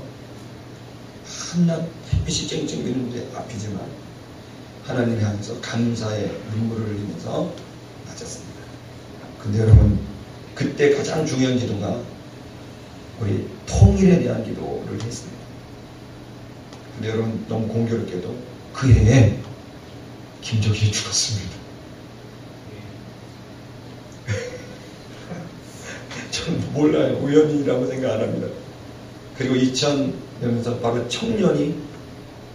한낮 햇빛이 쨍쨍 비는데 앞이지만 하나님 향해서 감사의 눈물을 흘리면서 맞았습니다. 근데 여러분 그때 가장 중요한 기도가 우리 통일에 대한 기도를 했습니다. 근데 여러분 너무 공교롭게도 그 해에 김정일이 죽었습니다. 저는 몰라요. 우연이라고 생각 안 합니다. 그리고 2000년에서 바로 청년이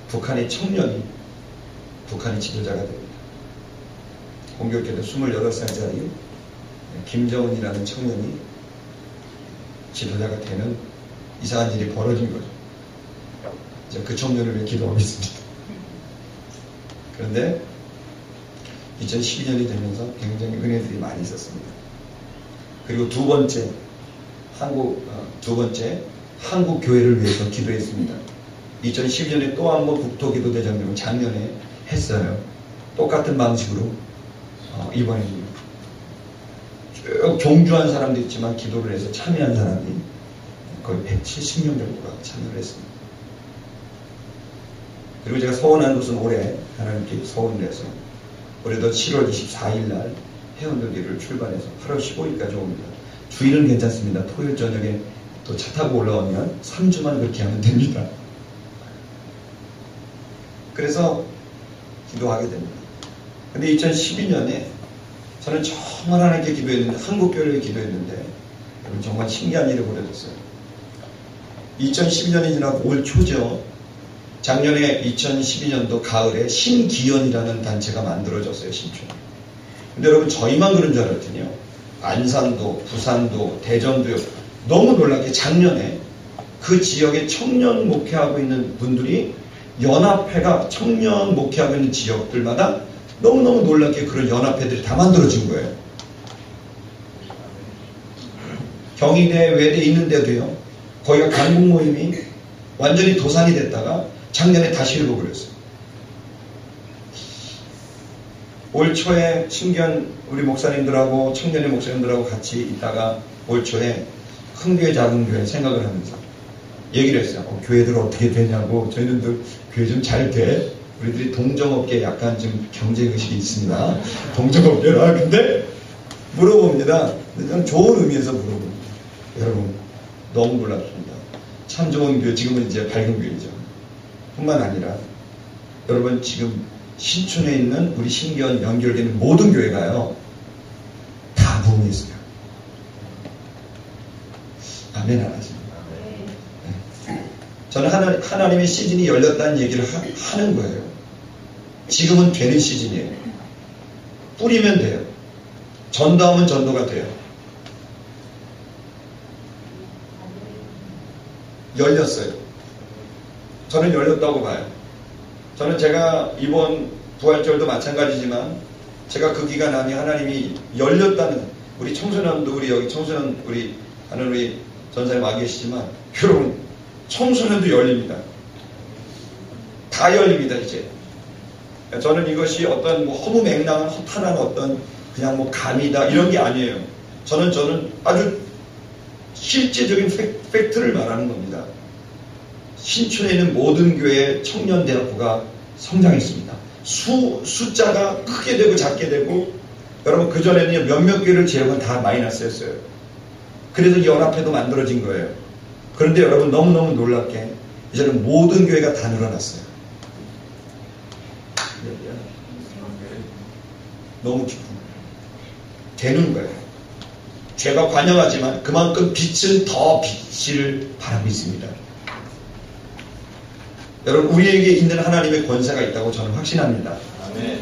북한의 지도자가 됩니다. 공교롭게도 28살짜리 김정은이라는 청년이 지도자가 되는 이상한 일이 벌어진 거죠. 이제 그 청년을 위해 기도하고 있습니다. 그런데 2012년이 되면서 굉장히 은혜들이 많이 있었습니다. 그리고 두 번째 한국 교회를 위해서 기도했습니다. 2012년에 또 한 번 국토기도대장정을 작년에 했어요. 똑같은 방식으로 이번에는 쭉 경주한 사람도 있지만 기도를 해서 참여한 사람이 거의 170명 정도가 참여를 했습니다. 그리고 제가 서원한 것은 올해 하나님께 서원을 해서 올해도 7월 24일 날 해운대기를 출발해서 8월 15일까지 옵니다. 주일은 괜찮습니다. 토요일 저녁에 또 차 타고 올라오면 3주만 그렇게 하면 됩니다. 그래서 기도하게 됩니다. 근데 2012년에 저는 정말 하나님께 기도했는데, 한국교회에 기도했는데 정말 신기한 일이 벌어졌어요. 2012년이 지나고 올 초죠. 작년에 2012년도 가을에 신기연이라는 단체가 만들어졌어요. 신촌에. 근데 여러분 저희만 그런 줄 알았더니요. 안산도, 부산도, 대전도요. 너무 놀랍게 작년에 그 지역에 청년 목회하고 있는 분들이 연합회가 청년 목회하고 있는 지역들마다 너무너무 놀랍게 그런 연합회들이 다 만들어진 거예요. 경희대, 외대 있는데도요. 거기가 강북 모임이 완전히 도산이 됐다가 작년에 다시 회복을 했어요. 올 초에 신기한 우리 목사님들하고 청년의 목사님들하고 같이 있다가 올 초에 큰 교회 작은 교회 생각을 하면서 얘기를 했어요. 교회들 어떻게 되냐고. 저희는 교회 좀 잘 돼. 우리들이 동정업계에 약간 좀 경쟁의식이 있습니다. 동정업계라. 근데 물어봅니다. 저는 좋은 의미에서 물어봅니다. 여러분 너무 놀랍습니다. 참 좋은 교회, 지금은 이제 밝은 교회죠. 뿐만 아니라 여러분 지금 신촌에 있는 우리 신기한 연결되는 모든 교회가요 다 부흥이 있어요. 아멘 안 하십니까? 네. 저는 하나님의 시즌이 열렸다는 얘기를 하는 거예요. 지금은 되는 시즌이에요. 뿌리면 돼요. 전도하면 전도가 돼요. 열렸어요. 저는 열렸다고 봐요. 저는 제가 이번 부활절도 마찬가지지만 제가 그 기간 안에 하나님이 열렸다는, 우리 청소년도 우리 여기 청소년 우리 하는 우리 전사님 와 계시지만 여러분 청소년도 열립니다. 다 열립니다. 이제 저는 이것이 어떤 뭐 허무맹랑한 허탄한 어떤 그냥 뭐 감이다 이런 게 아니에요. 저는 아주 실제적인 팩트를 말하는 겁니다. 신촌에 있는 모든 교회 청년대학부가 성장했습니다. 숫자가 크게 되고 작게 되고, 여러분 그전에는 몇몇 교회를 제외하면 다 마이너스였어요. 그래서 연합회도 만들어진 거예요. 그런데 여러분 너무너무 놀랍게 이제는 모든 교회가 다 늘어났어요. 너무 기쁜 거예요. 되는 거예요. 죄가 관영하지만 그만큼 빛은 더 빛을 바라고 있습니다. 여러분 우리에게 있는 하나님의 권세가 있다고 저는 확신합니다. 아멘.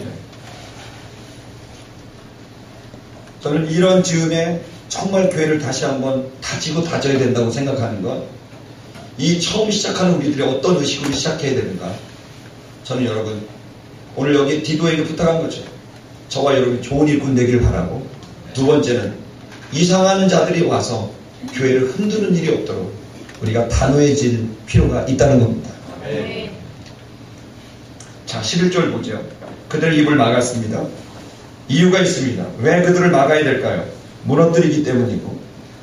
저는 이런 즈음에 정말 교회를 다시 한번 다지고 다져야 된다고 생각하는 것, 이 처음 시작하는 우리들이 어떤 의식으로 시작해야 되는가. 저는 여러분 오늘 여기 디도에게 부탁한 거죠. 저와 여러분이 좋은 일꾼 되기를 바라고, 두 번째는 이상한 자들이 와서 교회를 흔드는 일이 없도록 우리가 단호해질 필요가 있다는 겁니다. 네. 자, 11절 보죠. 그들 입을 막았습니다. 이유가 있습니다. 왜 그들을 막아야 될까요? 무너뜨리기 때문이고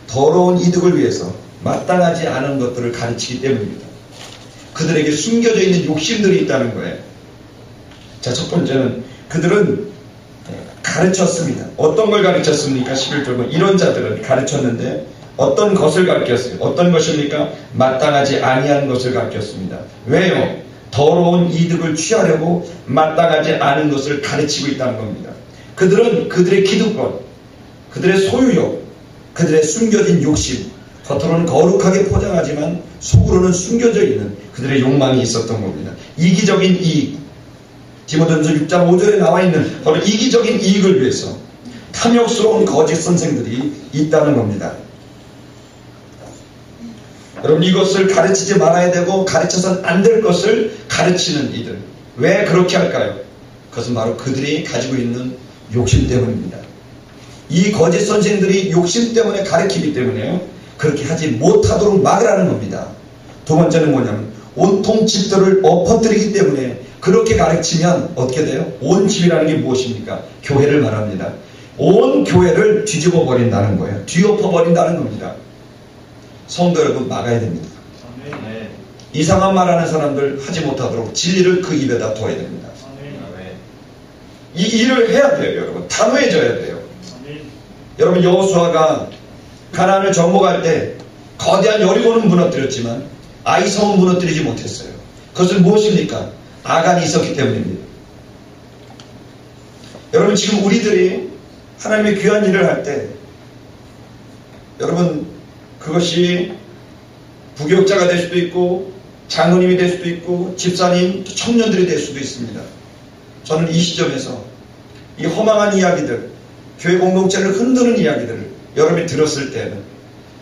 더러운 이득을 위해서 마땅하지 않은 것들을 가르치기 때문입니다. 그들에게 숨겨져 있는 욕심들이 있다는 거예요. 자, 첫 번째는 그들은 가르쳤습니다. 어떤 걸 가르쳤습니까? 11절 이런 자들은 가르쳤는데 어떤 것을 가르쳤어요? 어떤 것입니까? 마땅하지 아니한 것을 가르쳤습니다. 왜요? 더러운 이득을 취하려고 마땅하지 않은 것을 가르치고 있다는 겁니다. 그들은 그들의 기득권, 그들의 소유욕, 그들의 숨겨진 욕심, 겉으로는 거룩하게 포장하지만 속으로는 숨겨져 있는 그들의 욕망이 있었던 겁니다. 이기적인 이익, 디모데전서 6장 5절에 나와 있는 바로 이기적인 이익을 위해서 탐욕스러운 거짓 선생들이 있다는 겁니다. 여러분 이것을 가르치지 말아야 되고 가르쳐서는 안 될 것을 가르치는 이들, 왜 그렇게 할까요? 그것은 바로 그들이 가지고 있는 욕심 때문입니다. 이 거짓 선생들이 욕심 때문에 가르치기 때문에 그렇게 하지 못하도록 막으라는 겁니다. 두 번째는 뭐냐면 온통 집들을 엎어뜨리기 때문에 그렇게 가르치면 어떻게 돼요? 온 집이라는 게 무엇입니까? 교회를 말합니다. 온 교회를 뒤집어 버린다는 거예요. 뒤엎어 버린다는 겁니다. 성도 여러분, 막아야 됩니다. 이상한 말하는 사람들 하지 못하도록 진리를 그 입에다 둬야 됩니다. 이 일을 해야 돼요, 여러분. 단호해져야 돼요. 여러분, 여호수아가 가나안을 정복할 때 거대한 여리고는 무너뜨렸지만 아이성은 무너뜨리지 못했어요. 그것은 무엇입니까? 아간이 있었기 때문입니다. 여러분, 지금 우리들이 하나님의 귀한 일을 할 때 여러분, 그것이 부교육자가 될 수도 있고 장로님이 될 수도 있고 집사님, 청년들이 될 수도 있습니다. 저는 이 시점에서 이 허망한 이야기들, 교회 공동체를 흔드는 이야기들을 여러분이 들었을 때는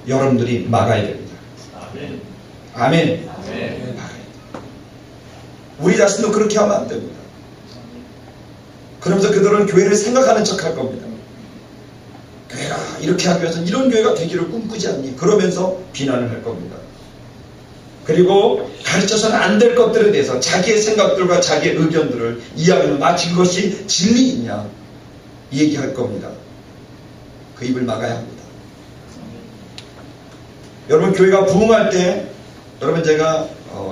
여러분들이 막아야 됩니다. 아멘. 아멘. 아멘. 우리 자신도 그렇게 하면 안 됩니다. 그러면서 그들은 교회를 생각하는 척 할 겁니다. 교회가 이렇게 하기 위해서 이런 교회가 되기를 꿈꾸지 않니? 그러면서 비난을 할 겁니다. 그리고 가르쳐서는 안 될 것들에 대해서 자기의 생각들과 자기의 의견들을 이야기하면 마치 그것이 진리이냐 얘기할 겁니다. 그 입을 막아야 합니다. 여러분, 교회가 부흥할 때 여러분, 제가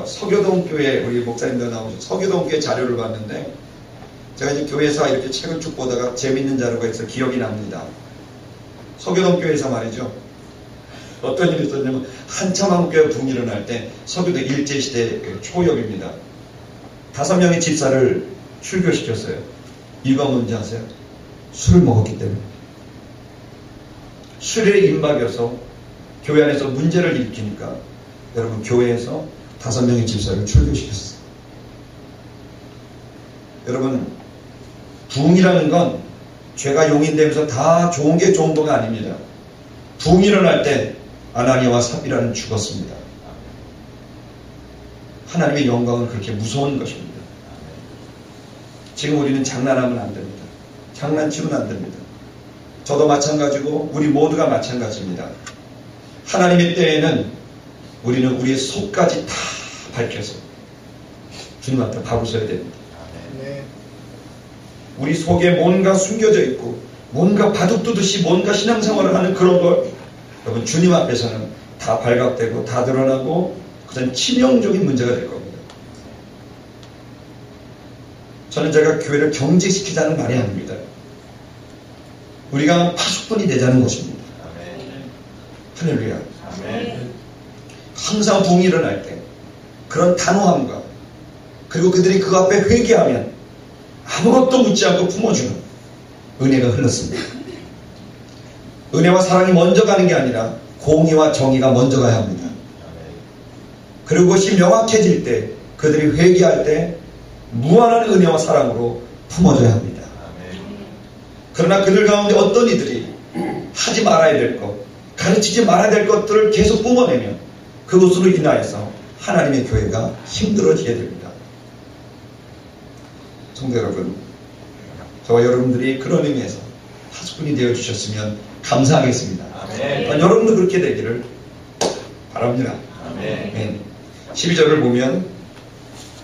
서교동 교회 우리 목사님들 나오셔서 서교동 교회 자료를 봤는데 제가 이제 교회에서 이렇게 책을 쭉 보다가 재밌는 자료가 있어서 기억이 납니다. 서교동 교회에서 말이죠. 어떤 일이 있었냐면 한참 한국교회 부흥이 일어날 때 서교동 일제시대 초엽입니다. 5명의 집사를 출교시켰어요. 이유가 뭔지 아세요? 술을 먹었기 때문에. 술에 임박여서 교회 안에서 문제를 일으키니까 여러분, 교회에서 5명의 집사를 출교시켰어요. 여러분, 부흥이라는 건 죄가 용인되면서 다 좋은 게 좋은 거가 아닙니다. 부흥이 일어날 때 아나니아와 삽비라는 죽었습니다. 하나님의 영광은 그렇게 무서운 것입니다. 지금 우리는 장난하면 안 됩니다. 장난치면 안 됩니다. 저도 마찬가지고 우리 모두가 마찬가지입니다. 하나님의 때에는 우리는 우리의 속까지 다 밝혀서 주님 앞에 바로 서야 됩니다. 우리 속에 뭔가 숨겨져 있고 뭔가 바둑두듯이 뭔가 신앙생활을 하는 그런 걸 여러분, 주님 앞에서는 다 발각되고 다 드러나고 그것은 치명적인 문제가 될 겁니다. 저는 제가 교회를 경직시키자는 말이 아닙니다. 우리가 파수꾼이 되자는 것입니다. 할렐루야. 항상 부흥이 일어날 때 그런 단호함과 그리고 그들이 그 앞에 회개하면 아무것도 묻지 않고 품어주는 은혜가 흘렀습니다. 은혜와 사랑이 먼저 가는 게 아니라 공의와 정의가 먼저 가야 합니다. 그리고 그것이 명확해질 때 그들이 회개할 때 무한한 은혜와 사랑으로 품어줘야 합니다. 그러나 그들 가운데 어떤 이들이 하지 말아야 될 것, 가르치지 말아야 될 것들을 계속 뿜어내면 그것으로 인하여서 하나님의 교회가 힘들어지게 됩니다. 성도 여러분, 저와 여러분들이 그런 의미에서 파수꾼이 되어주셨으면 감사하겠습니다. 여러분도 그렇게 되기를 바랍니다. 아멘. 12절을 보면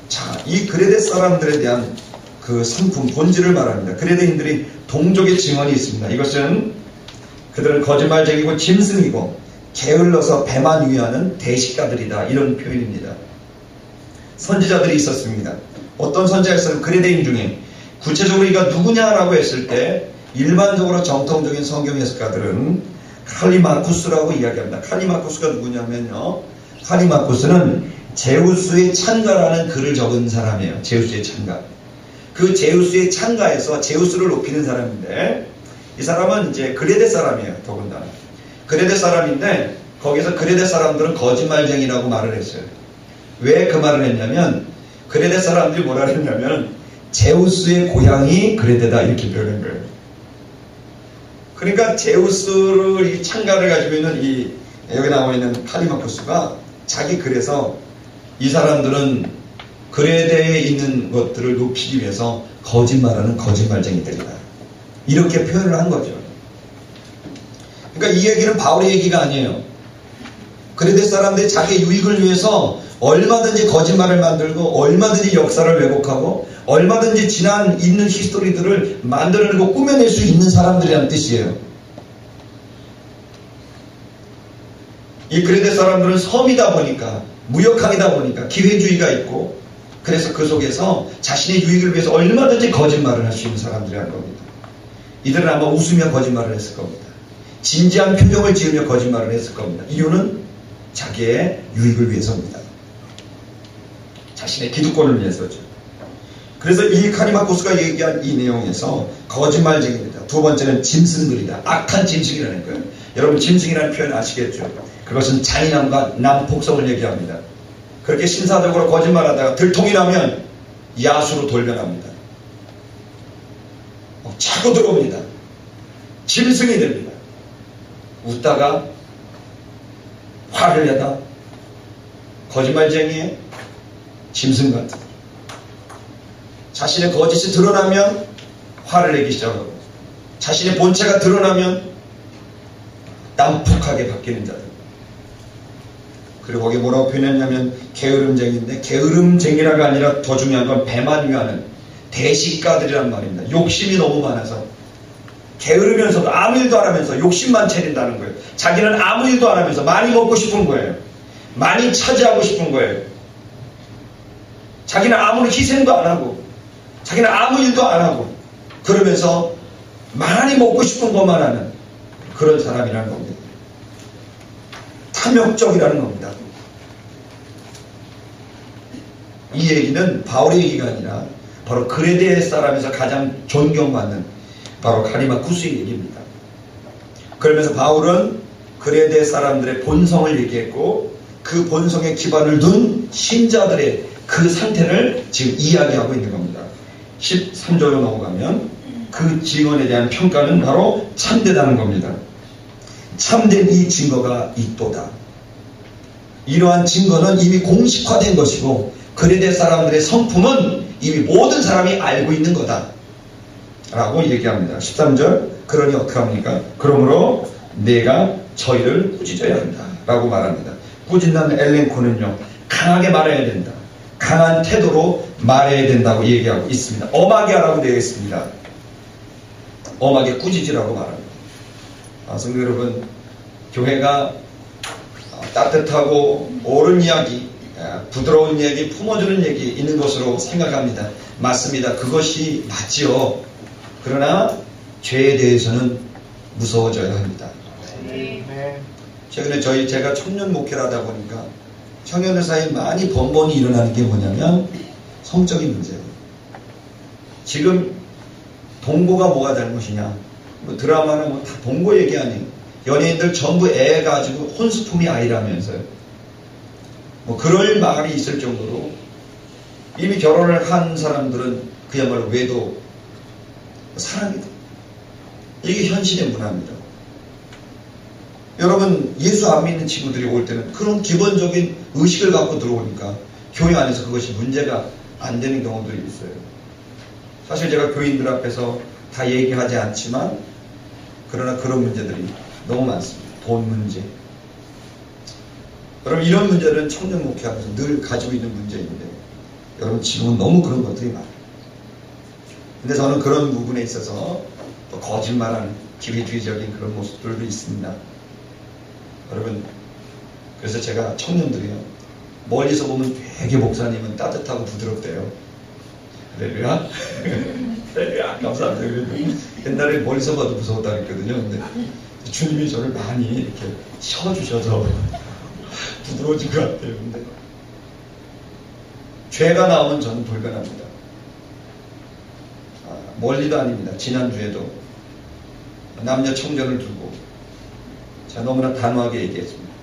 자, 이 그레데 사람들에 대한 그 상품, 본질을 말합니다. 그레데인들이 동족의 증언이 있습니다. 이것은 그들은 거짓말쟁이고 짐승이고 게을러서 배만 위하는 대식가들이다. 이런 표현입니다. 선지자들이 있었습니다. 어떤 선지자가 있었냐면 그레데인 중에 구체적으로 이가 누구냐라고 했을 때 일반적으로 정통적인 성경 해석가들은 칼리마쿠스라고 이야기합니다. 칼리마쿠스가 누구냐면요, 칼리마쿠스는 제우스의 찬가라는 글을 적은 사람이에요. 제우스의 찬가. 그 제우스의 찬가에서 제우스를 높이는 사람인데 이 사람은 이제 그레데 사람이에요. 더군다나 그레데 사람인데 거기서 그레데 사람들은 거짓말쟁이라고 말을 했어요. 왜 그 말을 했냐면 그레데 사람들이 뭐라 했냐면 제우스의 고향이 그레데다 이렇게 표현한 거예요. 그러니까 제우스를 이 찬가를 가지고 있는 이 여기 나와 있는 칼리마쿠스가 자기 글에서 이 사람들은 그레데에 있는 것들을 높이기 위해서 거짓말하는 거짓말쟁이들이다. 이렇게 표현을 한 거죠. 그러니까 이 얘기는 바울의 얘기가 아니에요. 그레데 사람들이 자기 유익을 위해서 얼마든지 거짓말을 만들고 얼마든지 역사를 왜곡하고 얼마든지 지난 있는 히스토리들을 만들어내고 꾸며낼 수 있는 사람들이라는 뜻이에요. 이 그레데 사람들은 섬이다 보니까 무역항이다 보니까 기회주의가 있고 그래서 그 속에서 자신의 유익을 위해서 얼마든지 거짓말을 할 수 있는 사람들이라는 겁니다. 이들은 아마 웃으며 거짓말을 했을 겁니다. 진지한 표정을 지으며 거짓말을 했을 겁니다. 이유는 자기의 유익을 위해서입니다. 자신의 기득권을 위해서죠. 그래서 이 카리마코스가 얘기한 이 내용에서 거짓말쟁이입니다. 두 번째는 짐승들이다. 악한 짐승이라는 거예요. 여러분 짐승이라는 표현 아시겠죠? 그것은 잔인함과 난폭성을 얘기합니다. 그렇게 신사적으로 거짓말하다가 들통이 나면 야수로 돌변합니다. 차고 들어옵니다. 짐승이 됩니다. 웃다가 화를 내다 거짓말쟁이의 짐승 같은 자신의 거짓이 드러나면 화를 내기 시작하고 자신의 본체가 드러나면 난폭하게 바뀌는 자들. 그리고 거기 뭐라고 표현했냐면 게으름쟁이인데 게으름쟁이라가 아니라 더 중요한 건 배만 위하는 대식가들이란 말입니다. 욕심이 너무 많아서 게으르면서도 아무 일도 안 하면서 욕심만 차린다는 거예요. 자기는 아무 일도 안 하면서 많이 먹고 싶은 거예요. 많이 차지하고 싶은 거예요. 자기는 아무런 희생도 안 하고 자기는 아무 일도 안 하고 그러면서 많이 먹고 싶은 것만 하는 그런 사람이라는 겁니다. 탐욕적이라는 겁니다. 이 얘기는 바울의 얘기가 아니라 바로 그레데 사람에서 가장 존경받는 바로 카리마쿠스의 얘기입니다. 그러면서 바울은 그레데 사람들의 본성을 얘기했고 그 본성에 기반을 둔 신자들의 그 상태를 지금 이야기하고 있는 겁니다. 13절로 넘어가면 그 증언에 대한 평가는 바로 참되다는 겁니다. 참된 이 증거가 있도다. 이러한 증거는 이미 공식화된 것이고 그레데 사람들의 성품은 이미 모든 사람이 알고 있는 거다 라고 얘기합니다. 13절 그러니 어떻게 합니까? 그러므로 내가 저희를 꾸짖어야 한다 라고 말합니다. 꾸짖는 엘렌코는요 강하게 말해야 된다. 강한 태도로 말해야 된다고 얘기하고 있습니다. 엄하게 하라고 되어 있습니다. 엄하게 꾸짖으라고 말합니다. 성도 여러분, 교회가 따뜻하고 옳은 이야기, 부드러운 얘기, 품어주는 얘기 있는 것으로 생각합니다. 맞습니다. 그것이 맞지요. 그러나 죄에 대해서는 무서워져야 합니다. 최근에 제가 청년 목회를 하다 보니까 청년들 사이에 많이 번번이 일어나는 게 뭐냐면 성적인 문제예요. 지금 동거가 뭐가 잘못이냐? 뭐 드라마는 뭐 다 동거 얘기 아니에요. 연예인들 전부 애 가지고 혼수품이 아니라면서요. 뭐 그럴 말이 있을 정도로 이미 결혼을 한 사람들은 그야말로 외도 사랑이다. 이게 현실의 문화입니다. 여러분 예수 안 믿는 친구들이 올 때는 그런 기본적인 의식을 갖고 들어오니까 교회 안에서 그것이 문제가 안 되는 경우들이 있어요. 사실 제가 교인들 앞에서 다 얘기하지 않지만 그러나 그런 문제들이 너무 많습니다. 돈 문제. 여러분 이런 문제는 청년 목회하면서 늘 가지고 있는 문제인데 여러분 지금은 너무 그런 것들이 많아요. 근데 저는 그런 부분에 있어서 또 거짓말하는 기회주의적인 그런 모습들도 있습니다. 여러분 그래서 제가 청년들이요 멀리서 보면 되게 목사님은 따뜻하고 부드럽대요. 할렐루야. 할렐루야. 감사합니다. 옛날에 멀리서 봐도 무서웠다 그랬거든요. 근데 주님이 저를 많이 이렇게 쉬어주셔서 부드러워진 것 같아요. 근데 죄가 나오면 저는 불편합니다. 멀리도 아닙니다. 지난주에도 남녀 청년을 두고 제가 너무나 단호하게 얘기했습니다.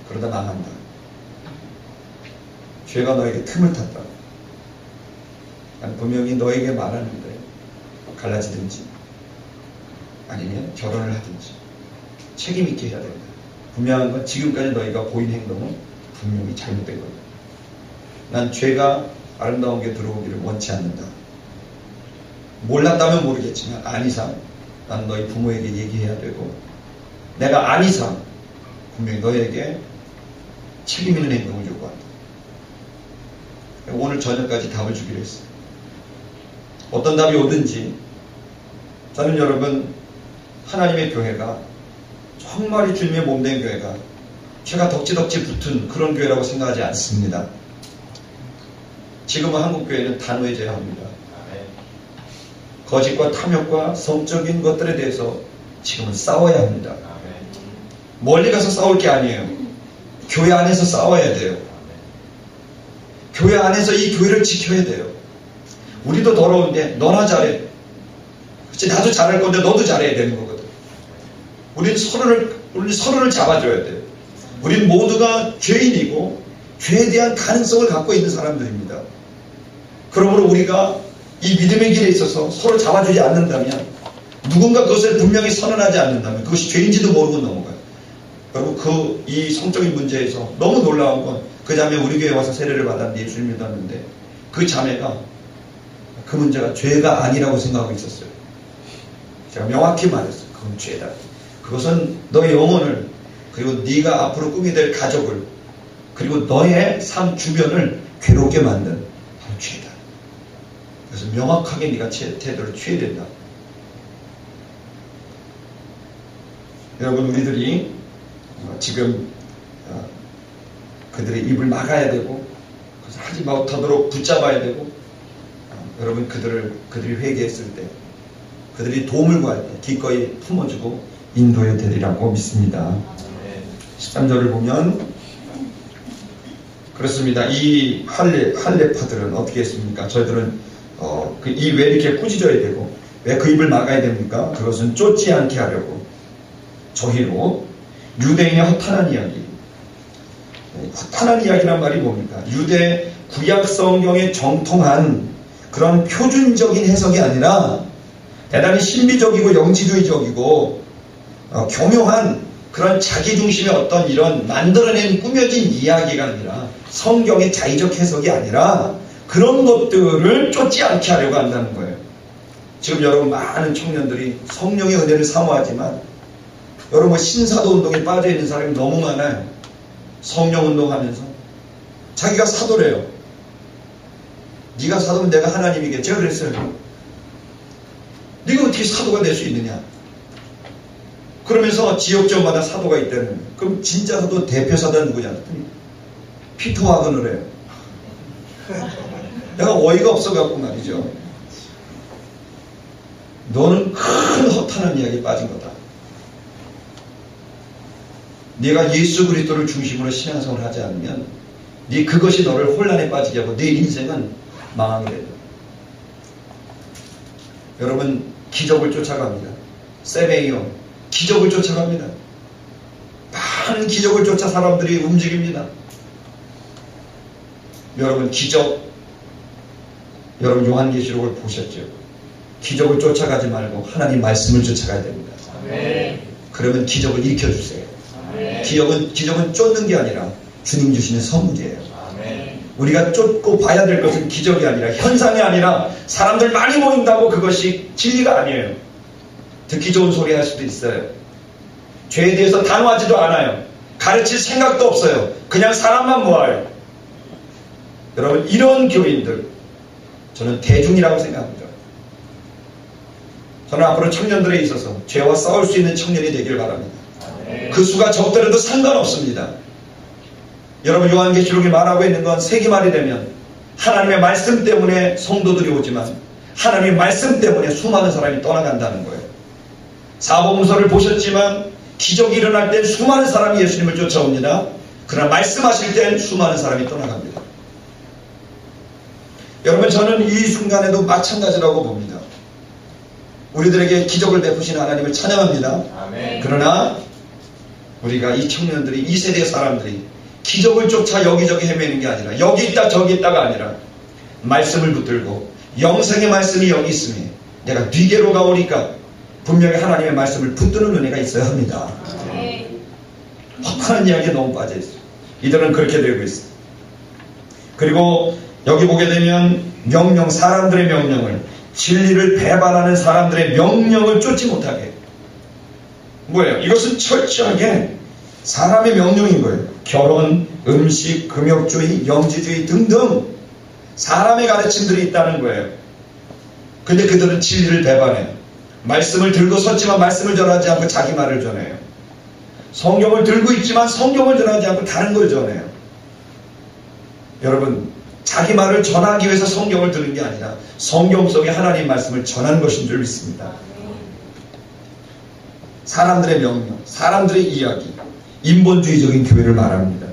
그러다 망한다. 죄가 너에게 틈을 탔다. 난 분명히 너에게 말하는데 갈라지든지 아니면 결혼을 하든지 책임 있게 해야 된다. 분명한 건 지금까지 너희가 보인 행동은 분명히 잘못된 거다. 난 죄가 아름다운 게 들어오기를 원치 않는다. 몰랐다면 모르겠지만 안 이상 난 너희 부모에게 얘기해야 되고 내가 안 이상 분명히 너에게 책임 있는 행동을 요구한다. 오늘 저녁까지 답을 주기로 했어요. 어떤 답이 오든지 저는 여러분 하나님의 교회가 정말이 주님의 몸된 교회가 제가 덕지덕지 붙은 그런 교회라고 생각하지 않습니다. 지금은 한국교회는 단호해져야 합니다. 거짓과 탐욕과 성적인 것들에 대해서 지금은 싸워야 합니다. 멀리 가서 싸울 게 아니에요. 교회 안에서 싸워야 돼요. 교회 안에서 이 교회를 지켜야 돼요. 우리도 더러운데 너나 잘해. 그치, 나도 잘할 건데 너도 잘해야 되는 거거든. 우리는 서로를 잡아줘야 돼요. 우린 모두가 죄인이고 죄에 대한 가능성을 갖고 있는 사람들입니다. 그러므로 우리가 이 믿음의 길에 있어서 서로 잡아주지 않는다면, 누군가 그것을 분명히 선언하지 않는다면 그것이 죄인지도 모르고 넘어가요. 그리고 이 성적인 문제에서 너무 놀라운 건 그 자매 우리 교회에 와서 세례를 받았는데 예수를 믿었는데 그 자매가 그 문제가 죄가 아니라고 생각하고 있었어요. 제가 명확히 말했어요. 그건 죄다. 그것은 너의 영혼을, 그리고 네가 앞으로 꾸미게 될 가족을, 그리고 너의 삶 주변을 괴롭게 만든 바로 죄다. 그래서 명확하게 네가 태도를 취해야 된다. 여러분, 우리들이 지금 그들의 입을 막아야 되고 그것을 하지 못하도록 붙잡아야 되고, 여러분 그들이 회개했을 때 그들이 도움을 구할 때 기꺼이 품어주고 인도해야 되리라고 믿습니다. 13절을 보면 그렇습니다. 이 할례파들은 어떻게 했습니까? 저희들은 이 왜 이렇게 꾸짖어야 되고 왜 그 입을 막아야 됩니까? 그것은 쫓지 않게 하려고 저희로 유대인의 허탄한 이야기. 허탄한 이야기란 말이 뭡니까? 유대 구약 성경에 정통한 그런 표준적인 해석이 아니라 대단히 신비적이고 영지주의적이고 교묘한 그런 자기중심의 어떤 이런 만들어낸 꾸며진 이야기가 아니라, 성경의 자의적 해석이 아니라 그런 것들을 쫓지 않게 하려고 한다는 거예요. 지금 여러분 많은 청년들이 성령의 은혜를 사모하지만 여러분 신사도 운동에 빠져 있는 사람이 너무 많아요. 성령 운동하면서 자기가 사도래요. 네가 사도면 내가 하나님이겠지. 제가 그랬어요. 네가 어떻게 사도가 될 수 있느냐. 그러면서 지역적마다 사도가 있다는 거예요. 그럼 진짜 사도 대표 사도는 누구냐? 피터 와그너를 해요. 내가 어이가 없어갖고 말이죠. 너는 큰 허탄한 이야기에 빠진 거다. 네가 예수 그리스도를 중심으로 신앙생활을 하지 않으면 그것이 너를 혼란에 빠지게 하고 네 인생은 망하게 된다. 여러분, 기적을 쫓아갑니다. 세베이오 기적을 쫓아갑니다. 많은 기적을 쫓아 사람들이 움직입니다. 여러분, 여러분 요한계시록을 보셨죠? 기적을 쫓아가지 말고 하나님 말씀을 쫓아가야 됩니다.
아멘.
그러면 기적을 일으켜주세요.
아멘.
기적은 쫓는 게 아니라 주님 주시는 선물이에요.
아멘.
우리가 쫓고 봐야 될 것은 기적이 아니라, 현상이 아니라 사람들 많이 모인다고 그것이 진리가 아니에요. 듣기 좋은 소리 할 수도 있어요. 죄에 대해서 단호하지도 않아요. 가르칠 생각도 없어요. 그냥 사람만 모아요. 여러분, 이런 교인들 저는 대중이라고 생각합니다. 저는 앞으로 청년들에 있어서 죄와 싸울 수 있는 청년이 되길 바랍니다. 그 수가 적더라도 상관없습니다. 여러분, 요한계시록이 말하고 있는 건 세기말이 되면 하나님의 말씀 때문에 성도들이 오지만 하나님의 말씀 때문에 수많은 사람이 떠나간다는 거예요. 사복음서를 보셨지만 기적이 일어날 땐 수많은 사람이 예수님을 쫓아옵니다. 그러나 말씀하실 땐 수많은 사람이 떠나갑니다. 여러분, 저는 이 순간에도 마찬가지라고 봅니다. 우리들에게 기적을 베푸시는 하나님을 찬양합니다.
아멘.
그러나 우리가 이 청년들이, 이 세대 사람들이 기적을 쫓아 여기저기 헤매는 게 아니라, 여기 있다 저기 있다가 아니라 말씀을 붙들고 영생의 말씀이 여기 있으니 내가 뒤개로 가오니까 분명히 하나님의 말씀을 붙드는 은혜가 있어야 합니다. 허탄한 이야기에 너무 빠져있어요. 이들은 그렇게 되고 있어요. 그리고 여기 보게 되면 사람들의 명령을, 진리를 배반하는 사람들의 명령을 쫓지 못하게. 뭐예요? 이것은 철저하게 사람의 명령인 거예요. 결혼, 음식, 금욕주의, 영지주의 등등 사람의 가르침들이 있다는 거예요. 근데 그들은 진리를 배반해요. 말씀을 들고 섰지만 말씀을 전하지 않고 자기 말을 전해요. 성경을 들고 있지만 성경을 전하지 않고 다른 걸 전해요. 여러분, 자기 말을 전하기 위해서 성경을 듣는 게 아니라 성경 속에 하나님 말씀을 전하는 것인 줄 믿습니다. 사람들의 명령, 사람들의 이야기, 인본주의적인 교회를 말합니다.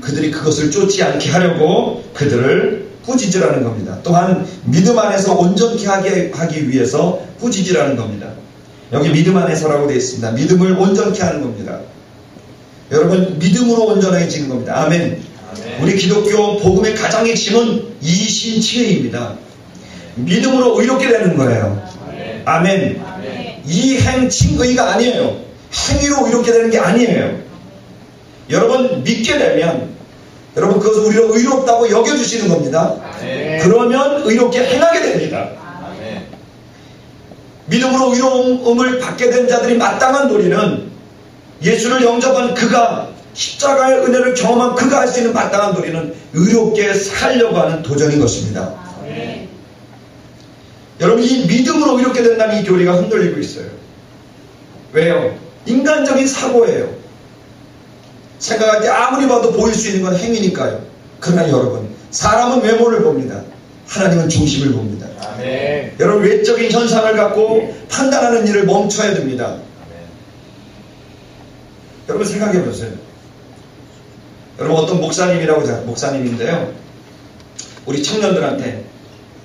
그들이 그것을 쫓지 않게 하려고 그들을 꾸짖으라는 겁니다. 또한 믿음 안에서 온전케 하기 위해서 꾸짖으라는 겁니다. 여기 믿음 안에서라고 되어 있습니다. 믿음을 온전케 하는 겁니다. 여러분, 믿음으로 온전해지는 겁니다. 아멘. 우리 기독교 복음의 가장 핵심은 이신칭의입니다. 믿음으로 의롭게 되는 거예요. 아멘. 이행칭의가 아니에요. 행위로 의롭게 되는 게 아니에요. 여러분, 믿게 되면 여러분 그것을 우리로 의롭다고 여겨주시는 겁니다. 그러면 의롭게 행하게 됩니다. 믿음으로 의로움을 받게 된 자들이 마땅한 도리는 예수를 영접한 그가, 십자가의 은혜를 경험한 그가 할 수 있는 마땅한 도리는 의롭게 살려고 하는 도전인 것입니다. 여러분, 이 믿음으로 의롭게 된다는 이 교리가 흔들리고 있어요. 왜요? 인간적인 사고예요. 생각할 때 아무리 봐도 보일 수 있는 건 행위니까요. 그러나 여러분, 사람은 외모를 봅니다. 하나님은 중심을 봅니다. 아멘. 여러분, 외적인 현상을 갖고 판단하는 일을 멈춰야 됩니다. 아멘. 여러분, 생각해 보세요. 여러분, 어떤 목사님인데요. 우리 청년들한테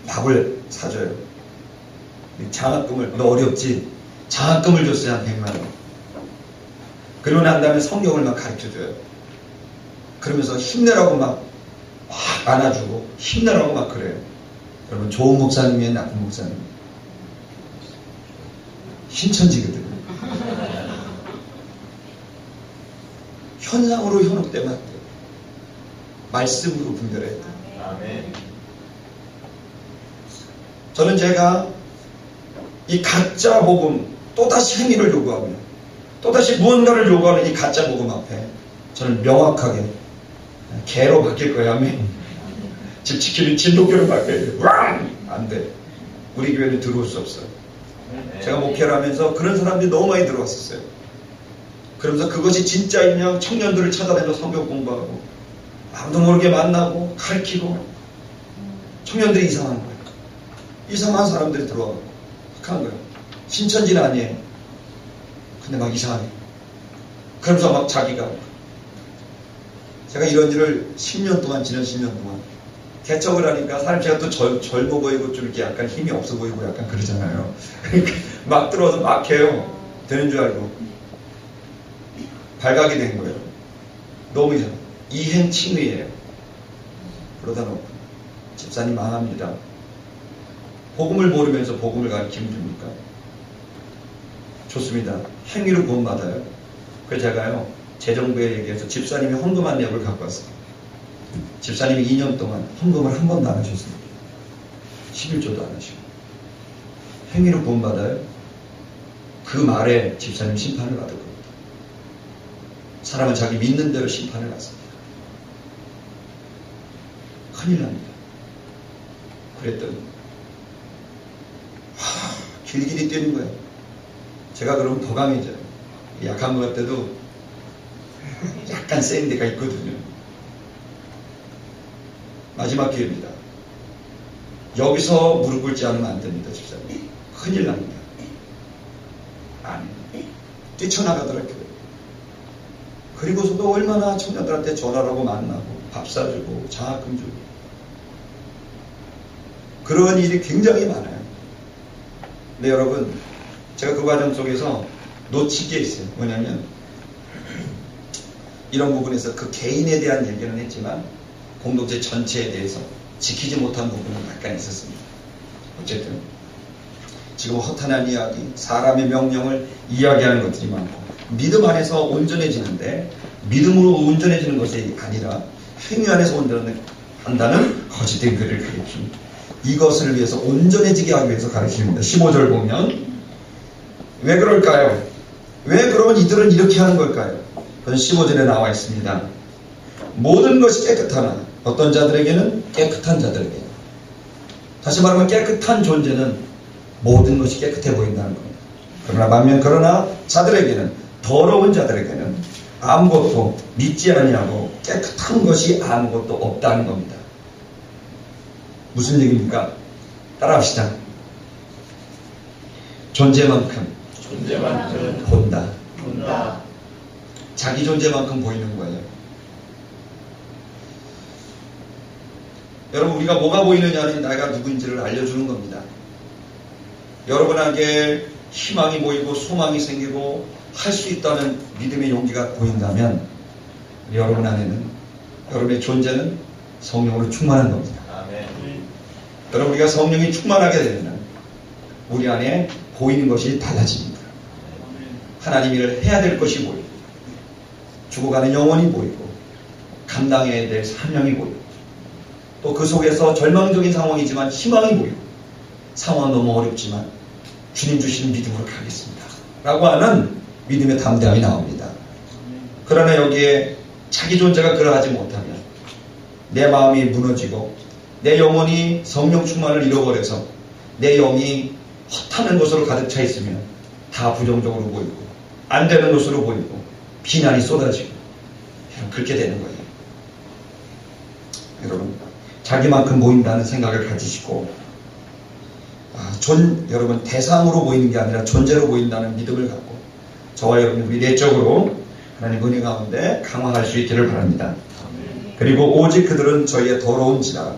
밥을 사줘요. 장학금을, 너 어렵지? 장학금을 줬어요. 한 100만 원. 그러고 난 다음에 성경을 막 가르쳐줘요. 그러면서 힘내라고 막 안아주고 힘내라고 막 그래요. 여러분, 좋은 목사님이에요, 나쁜 목사님? 신천지거든요. 현상으로 현혹되면 안 돼요. 말씀으로 분별해야 돼요. 아멘. 저는 제가 이 가짜 복음, 또다시 행위를 요구하며 또다시 무언가를 요구하는 이 가짜 복음 앞에 저는 명확하게 개로 바뀔 거예요. 아멘. 집 지키는 진돗개로 바뀌어야 돼요. 안 돼. 우리 교회는 들어올 수 없어요. 제가 목회를 하면서 그런 사람들이 너무 많이 들어왔었어요. 그러면서 그것이 진짜이냐 청년들을 찾아다니면서 성경 공부하고 아무도 모르게 만나고 가르치고 청년들이 이상한 거예요. 이상한 사람들이 들어와서 착한 거예요. 신천지는 아니에요. 근데 막 이상하게. 그러면서 막 자기가. 제가 이런 일을 10년 동안, 지난 10년 동안 개척을 하니까 사람 제가 또 젊어 보이고 좀 이렇게 약간 힘이 없어 보이고 약간 그러잖아요. 막 들어와서 막 해요. 되는 줄 알고. 발각이 된 거예요. 너무 이상해요. 이행칭의예요. 그러다 놓고 집사님 망합니다. 복음을 모르면서 복음을 가르치면 됩니까? 좋습니다. 행위로 구원받아요. 그래서 제가요, 재정부에 얘기해서 집사님이 헌금한 내역을 갖고 왔습니다. 집사님이 2년 동안 헌금을 한 번도 안 하셨습니다. 11조도 안 하시고. 행위로 구원받아요. 그 말에 집사님 심판을 받을 겁니다. 사람은 자기 믿는 대로 심판을 받습니다. 큰일 납니다. 그랬더니 길길이 뛰는 거예요. 제가 그러면 더 강해져요. 약한 것 같아도 약간 센 데가 있거든요. 마지막 기회입니다. 여기서 무릎 꿇지 않으면 안 됩니다, 집사님. 큰일 납니다. 아니, 뛰쳐나가더라고요. 그리고서도 얼마나 청년들한테 전화를 하고 만나고 밥 사주고 장학금 주고 그런 일이 굉장히 많아요. 근데 여러분, 제가 그 과정 속에서 놓친 게 있어요. 뭐냐면 이런 부분에서 그 개인에 대한 얘기는 했지만 공동체 전체에 대해서 지키지 못한 부분은 약간 있었습니다. 어쨌든 지금 허탄한 이야기, 사람의 명령을 이야기하는 것들이 많고 믿음 안에서 온전해지는데 믿음으로 온전해지는 것이 아니라 행위 안에서 온전한다는 거짓된 글을 가르칩니다. 이것을 위해서 온전해지게 하기 위해서 가르칩니다. 15절 보면 왜 그럴까요? 왜 그러면 이들은 이렇게 하는 걸까요? 그건 15절에 나와 있습니다. 모든 것이 깨끗하나 어떤 자들에게는 깨끗한 자들에게, 다시 말하면 깨끗한 존재는 모든 것이 깨끗해 보인다는 겁니다. 그러나 자들에게는, 더러운 자들에게는 아무것도 믿지 아니하고 깨끗한 것이 아무것도 없다는 겁니다. 무슨 얘기입니까? 따라합시다. 존재만큼 본다. 자기 존재만큼 보이는 거예요. 여러분, 우리가 뭐가 보이느냐는 내가 누구인지를 알려주는 겁니다. 여러분에게 희망이 보이고 소망이 생기고 할 수 있다는 믿음의 용기가 보인다면 여러분 안에는, 여러분의 존재는 성령으로 충만한 겁니다.
아멘.
여러분, 우리가 성령이 충만하게 되면 우리 안에 보이는 것이 달라집니다. 하나님 일을 해야 될 것이 보이고, 죽어가는 영혼이 보이고, 감당해야 될 사명이 보이고, 또 그 속에서 절망적인 상황이지만 희망이 보이고, 상황은 너무 어렵지만 주님 주시는 믿음으로 가겠습니다 라고 하는 믿음의 담대함이 나옵니다. 그러나 여기에 자기 존재가 그러하지 못하면 내 마음이 무너지고 내 영혼이 성령 충만을 잃어버려서 내 영이 허탄한 것으로 가득 차 있으면 다 부정적으로 보이고 안 되는 것으로 보이고 비난이 쏟아지고 그렇게 되는 거예요. 여러분, 자기만큼 보인다는 생각을 가지시고 여러분, 대상으로 보이는 게 아니라 존재로 보인다는 믿음을 갖고 저와 여러분이 우리 내적으로 하나님 은혜 가운데 강화할 수 있기를 바랍니다. 그리고 오직 그들은 저희의 더러운지라.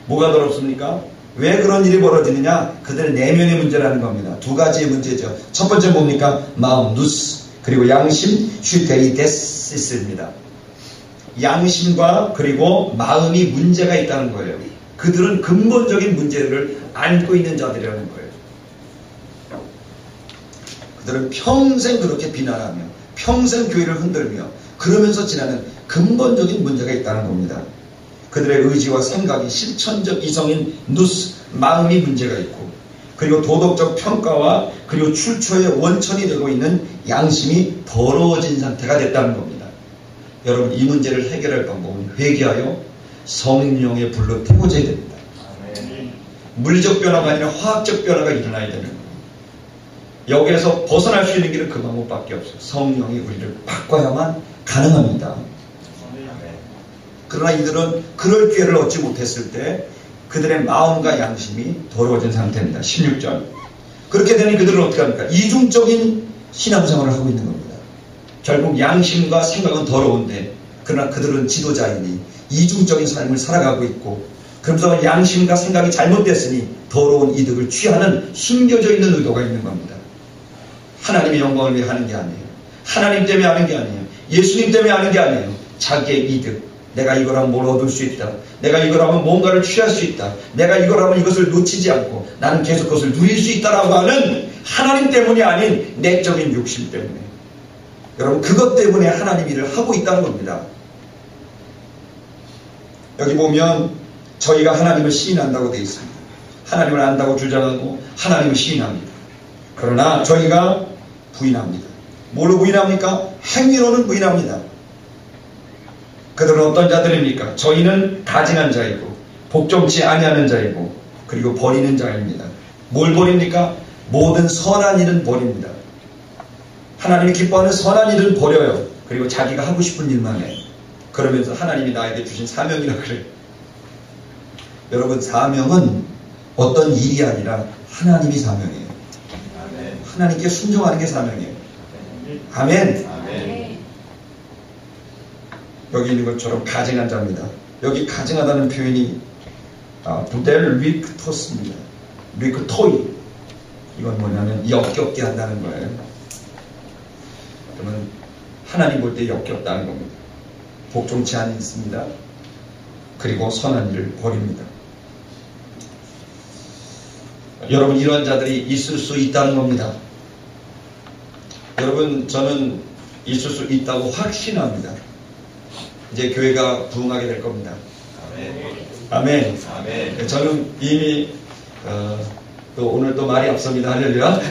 뭐가 더럽습니까? 왜 그런 일이 벌어지느냐? 그들의 내면의 문제라는 겁니다. 두 가지의 문제죠. 첫 번째 뭡니까? 마음, 누스, 그리고 양심, 슈테이데시스입니다. 양심과 그리고 마음이 문제가 있다는 거예요. 그들은 근본적인 문제를 안고 있는 자들이라는 거예요. 그들은 평생 그렇게 비난하며 평생 교회를 흔들며 그러면서 지나는 근본적인 문제가 있다는 겁니다. 그들의 의지와 생각이 실천적 이성인 누스, 마음이 문제가 있고, 그리고 도덕적 평가와 그리고 출처의 원천이 되고 있는 양심이 더러워진 상태가 됐다는 겁니다. 여러분, 이 문제를 해결할 방법은 회개하여 성령의 불로 태워져야 됩니다. 물리적 변화가 아니라 화학적 변화가 일어나야 되는 거예요. 여기에서 벗어날 수 있는 길은 그 방법밖에 없어요. 성령이 우리를 바꿔야만 가능합니다. 그러나 이들은 그럴 기회를 얻지 못했을 때 그들의 마음과 양심이 더러워진 상태입니다. 16절. 그렇게 되니 그들은 어떻게 합니까? 이중적인 신앙생활을 하고 있는 겁니다. 결국 양심과 생각은 더러운데 그러나 그들은 지도자이니 이중적인 삶을 살아가고 있고, 그러면서 양심과 생각이 잘못됐으니 더러운 이득을 취하는 숨겨져 있는 의도가 있는 겁니다. 하나님의 영광을 위해 하는 게 아니에요. 하나님 때문에 하는 게 아니에요. 예수님 때문에 하는 게 아니에요. 자기의 이득, 내가 이걸 하면 뭘 얻을 수 있다, 내가 이걸 하면 뭔가를 취할 수 있다, 내가 이걸 하면 이것을 놓치지 않고 나는 계속 그것을 누릴 수 있다라고 하는 하나님 때문이 아닌 내적인 욕심 때문에, 여러분, 그것 때문에 하나님 일을 하고 있다는 겁니다. 여기 보면 저희가 하나님을 시인한다고 되어 있습니다. 하나님을 안다고 주장하고 하나님을 시인합니다. 그러나 저희가 부인합니다. 뭘로 부인합니까? 행위로는 부인합니다. 그들은 어떤 자들입니까? 저희는 가증한 자이고 복종치 아니하는 자이고 그리고 버리는 자입니다. 뭘 버립니까? 모든 선한 일은 버립니다. 하나님이 기뻐하는 선한 일은 버려요. 그리고 자기가 하고 싶은 일만 해요. 그러면서 하나님이 나에게 주신 사명이라 그래요. 여러분, 사명은 어떤 일이 아니라 하나님이 사명이에요. 아멘. 하나님께 순종하는 게 사명이에요. 아멘. 아멘. 여기 있는 것처럼 가증한 자입니다. 여기 가증하다는 표현이 부델 리크토스입니다. 리크토이. 이건 뭐냐면 역겹게 한다는 거예요. 그러면 하나님 볼 때 역겹다는 겁니다. 복종치 않습니다. 그리고 선한 일을 버립니다. 여러분, 이런 자들이 있을 수 있다는 겁니다. 여러분, 저는 있을 수 있다고 확신합니다. 이제 교회가 부흥하게 될 겁니다. 아멘. 아멘. 저는 이미 또 오늘 또 말이 앞섭니다. 할렐루야.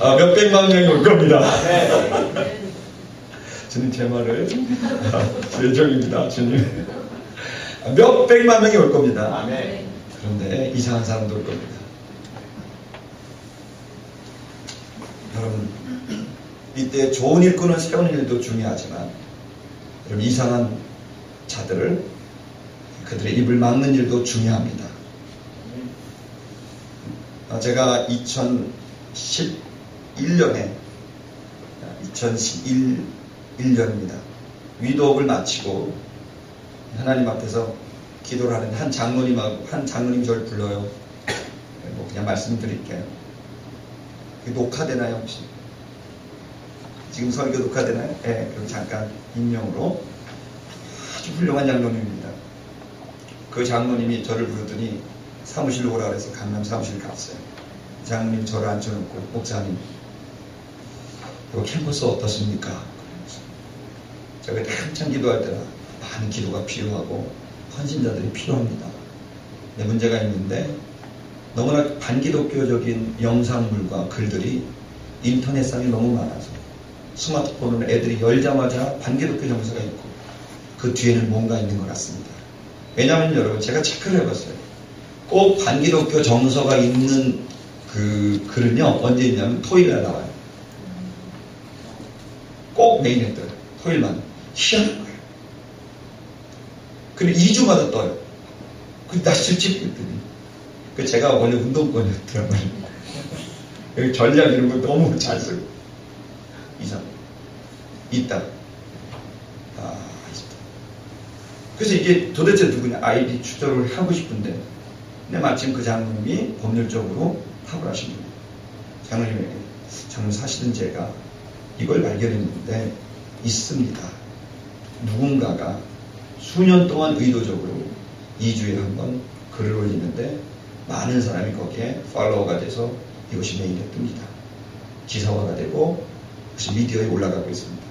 몇백만 명이 올 겁니다.
아멘.
주님 제 말을 예정입니다. 주님 몇백만 명이 올 겁니다.
아멘.
그런데 이상한 사람도 올 겁니다. 여러분 이때 좋은 일꾼을 세우는 일도 중요하지만 여러분 이상한 자들을 그들의 입을 막는 일도 중요합니다. 제가 2011년입니다. 위도업을 마치고 하나님 앞에서 기도를 하는데 한 장로님이 저를 불러요. 뭐 그냥 말씀드릴게요. 녹화되나요 혹시? 지금 설교 녹화되나요? 네, 그럼 잠깐 임명으로 아주 훌륭한 장로님입니다. 그 장로님이 저를 부르더니 사무실로 오라 그래서 강남 사무실 갔어요. 장로님 저를 앉혀놓고 목사님 이거 캠퍼스 어떻습니까? 제가 그때 한참 기도할 때라 많은 기도가 필요하고 헌신자들이 필요합니다. 네, 문제가 있는데 너무나 반기독교적인 영상물과 글들이 인터넷상에 너무 많아서 스마트폰으로 애들이 열자마자 반기독교 정서가 있고 그 뒤에는 뭔가 있는 것 같습니다. 왜냐하면 여러분 제가 체크를 해봤어요. 꼭 반기독교 정서가 있는 그 글은요 언제 있냐면 토요일에 나와요. 꼭 메인에 떠요. 토요일만. 희한한 거예요. 근데 2주마다 떠요. 그 낯을 찍겠더니 그 제가 원래 운동권이었더라고요. 여기 전략 이런 거 너무 잘 쓰고 이상 있다. 있다. 그래서 이게 도대체 누구냐 아이디 추적을 하고 싶은데 근데 마침 그 장로님이 법률적으로 탁월하신 분이에요. 장로님에게 장로님 사실은 제가 이걸 발견했는데 있습니다. 누군가가 수년 동안 의도적으로 2주에 한 번 글을 올리는데 많은 사람이 거기에 팔로워가 돼서 이것이 메인에 뜹니다. 기사화가 되고 그것이 미디어에 올라가고 있습니다.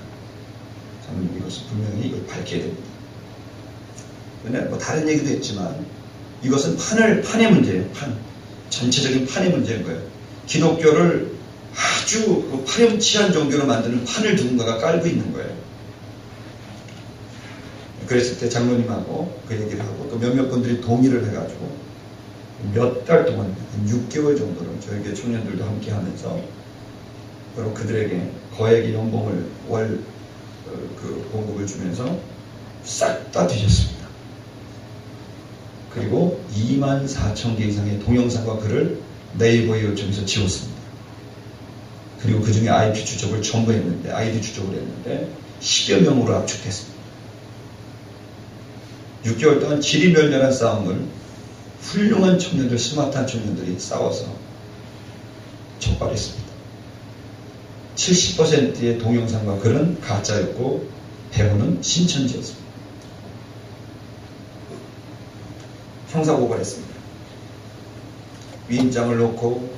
저는 이것은 분명히 이걸 밝혀야 됩니다. 근데 뭐 다른 얘기도 했지만 이것은 판의 문제예요. 전체적인 판의 문제인 거예요. 기독교를 아주 파렴치한 종교로 만드는 판을 누군가가 깔고 있는 거예요. 그랬을 때 장로님하고 그 얘기를 하고 또 몇몇 분들이 동의를 해가지고 몇 달 동안 6개월 정도로 저에게 청년들도 함께 하면서 그리고 그들에게 거액의 연봉을 월 그 봉급을 주면서 싹 다 뒤졌습니다. 그리고 24,000개 이상의 동영상과 글을 네이버에 요청해서 지웠습니다. 그리고 그 중에 IP 추적을 전부 했는데, 아이디 추적을 했는데 10여 명으로 압축됐습니다. 6개월 동안 지리멸렬한 싸움을 훌륭한 청년들, 스마트한 청년들이 싸워서 촉발했습니다. 70%의 동영상과 글은 가짜였고 배우는 신천지였습니다. 형사고발했습니다. 위임장을 놓고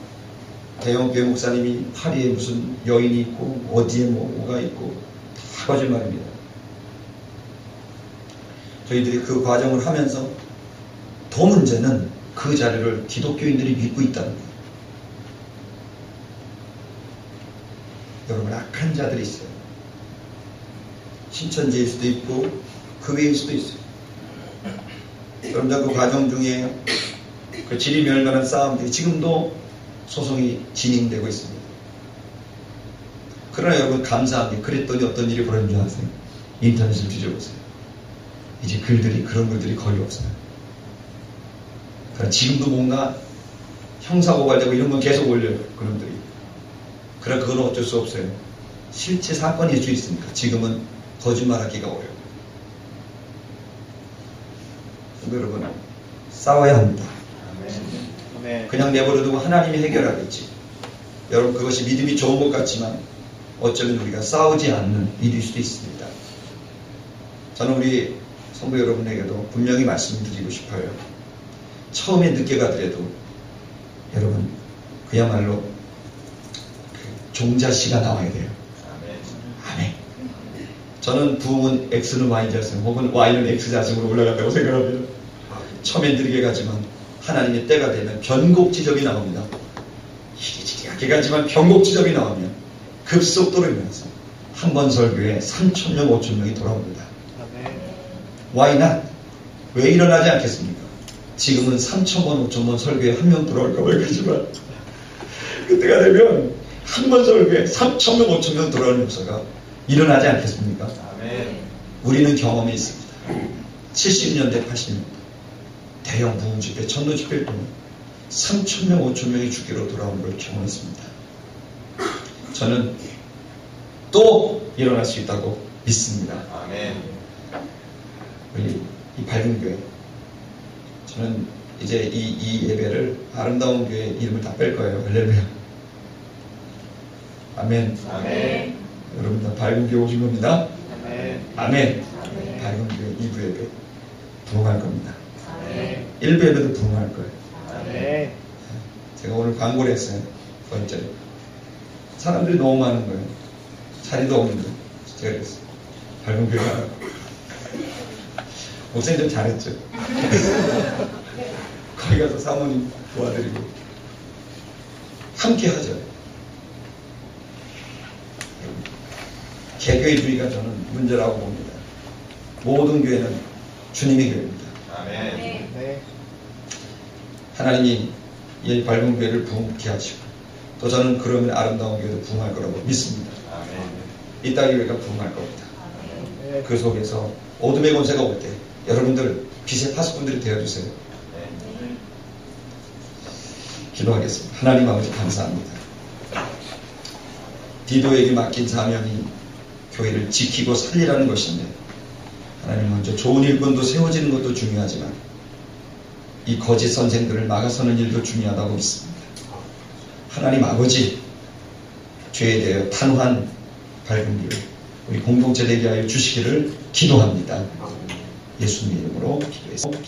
대형교회 목사님이 파리에 무슨 여인이 있고 어디에 뭐가 있고 다 거짓말입니다. 저희들이 그 과정을 하면서 더 문제는 그 자료를 기독교인들이 믿고 있다는 거예요. 여러분 악한 자들이 있어요. 신천지일 수도 있고 그 외일 수도 있어요. 여러분 그 과정 중에 그 지리멸렬한 싸움들이 지금도 소송이 진행되고 있습니다. 그러나 여러분 감사한 게 그랬더니 어떤 일이 벌어진 줄 아세요? 인터넷을 뒤져보세요. 이제 그런 글들이 거의 없어요. 그러나 지금도 뭔가 형사고발되고 이런 건 계속 올려요. 그놈들이. 그러나 그건 어쩔 수 없어요. 실제 사건이 해주 있으니까 지금은 거짓말하기가 어려워요. 여러분 싸워야 합니다. 그냥 내버려두고 하나님이 해결하겠지. 여러분 그것이 믿음이 좋은 것 같지만 어쩌면 우리가 싸우지 않는 일일 수도 있습니다. 저는 우리 성도 여러분에게도 분명히 말씀드리고 싶어요. 처음에 늦게 가더라도 여러분 그야말로 종자씨가 나와야 돼요. 아멘. 저는 부흥은 X는 Y자승 혹은 Y는 X자승으로 올라간다고 생각합니다. 처음엔 느리게 가지만 하나님의 때가 되면 변곡지점이 나옵니다. 이게 기간지만 변곡 지점이 나오면 급속도로 인해서 한 번 설교에 3,000명, 5,000명이 돌아옵니다. Why not? 왜 일어나지 않겠습니까? 지금은 3,000번, 5,000번 설교에 한 명 돌아올까 모르겠지만 그때가 되면 한 번 설교에 3,000명, 5,000명 돌아오는 역사가 일어나지 않겠습니까?
아멘.
우리는 경험이 있습니다. 70년대, 80년대 대형 부흥집회, 전도집회를 보면 3,000명, 5,000명이 주기로 돌아오는 걸 경험했습니다. 저는 또 일어날 수 있다고 믿습니다.
아멘.
우리 이 밝은 교회, 저는 이제 이 예배를 아름다운 교회 이름을 다 뺄 거예요. 할렐루야. 아멘.
아멘.
여러분 다 밝은 교회 오신 겁니다.
아멘.
아멘.
아멘.
밝은 교회 2부 예배 부흥할 겁니다.
아멘.
1부 예배도 부흥할 거예요.
아멘.
제가 오늘 광고를 했어요. 번째. 사람들이 너무 많은 거예요. 자리도 없는데. 제가 그랬어요. 밝은 교회 가라고. 목사님 좀 잘했죠. 거기 가서 사모님 도와드리고 함께 하죠. 개교의주의가 저는 문제라고 봅니다. 모든 교회는 주님의 교회입니다.
아멘.
네.
하나님이 이 밝은 교회를 부흥케 하시고 또 저는 그러면 아름다운 교회도 부흥할 거라고 믿습니다.
아멘.
이 땅 교회가 부흥할 겁니다.
네.
그 속에서 어둠의 권세가 올 때 여러분들 빛의 파수꾼들이 되어주세요.
네.
기도하겠습니다. 하나님 아버지 감사합니다. 디도에게 맡긴 사명이 교회를 지키고 살리라는 것인데 하나님 먼저 좋은 일꾼도 세워지는 것도 중요하지만 이 거짓 선생들을 막아서는 일도 중요하다고 믿습니다. 하나님 아버지 죄에 대하여 탄환 밝은 길 우리 공동체 되게 하여 주시기를 기도합니다. 예수님 이름으로 기도했습니다.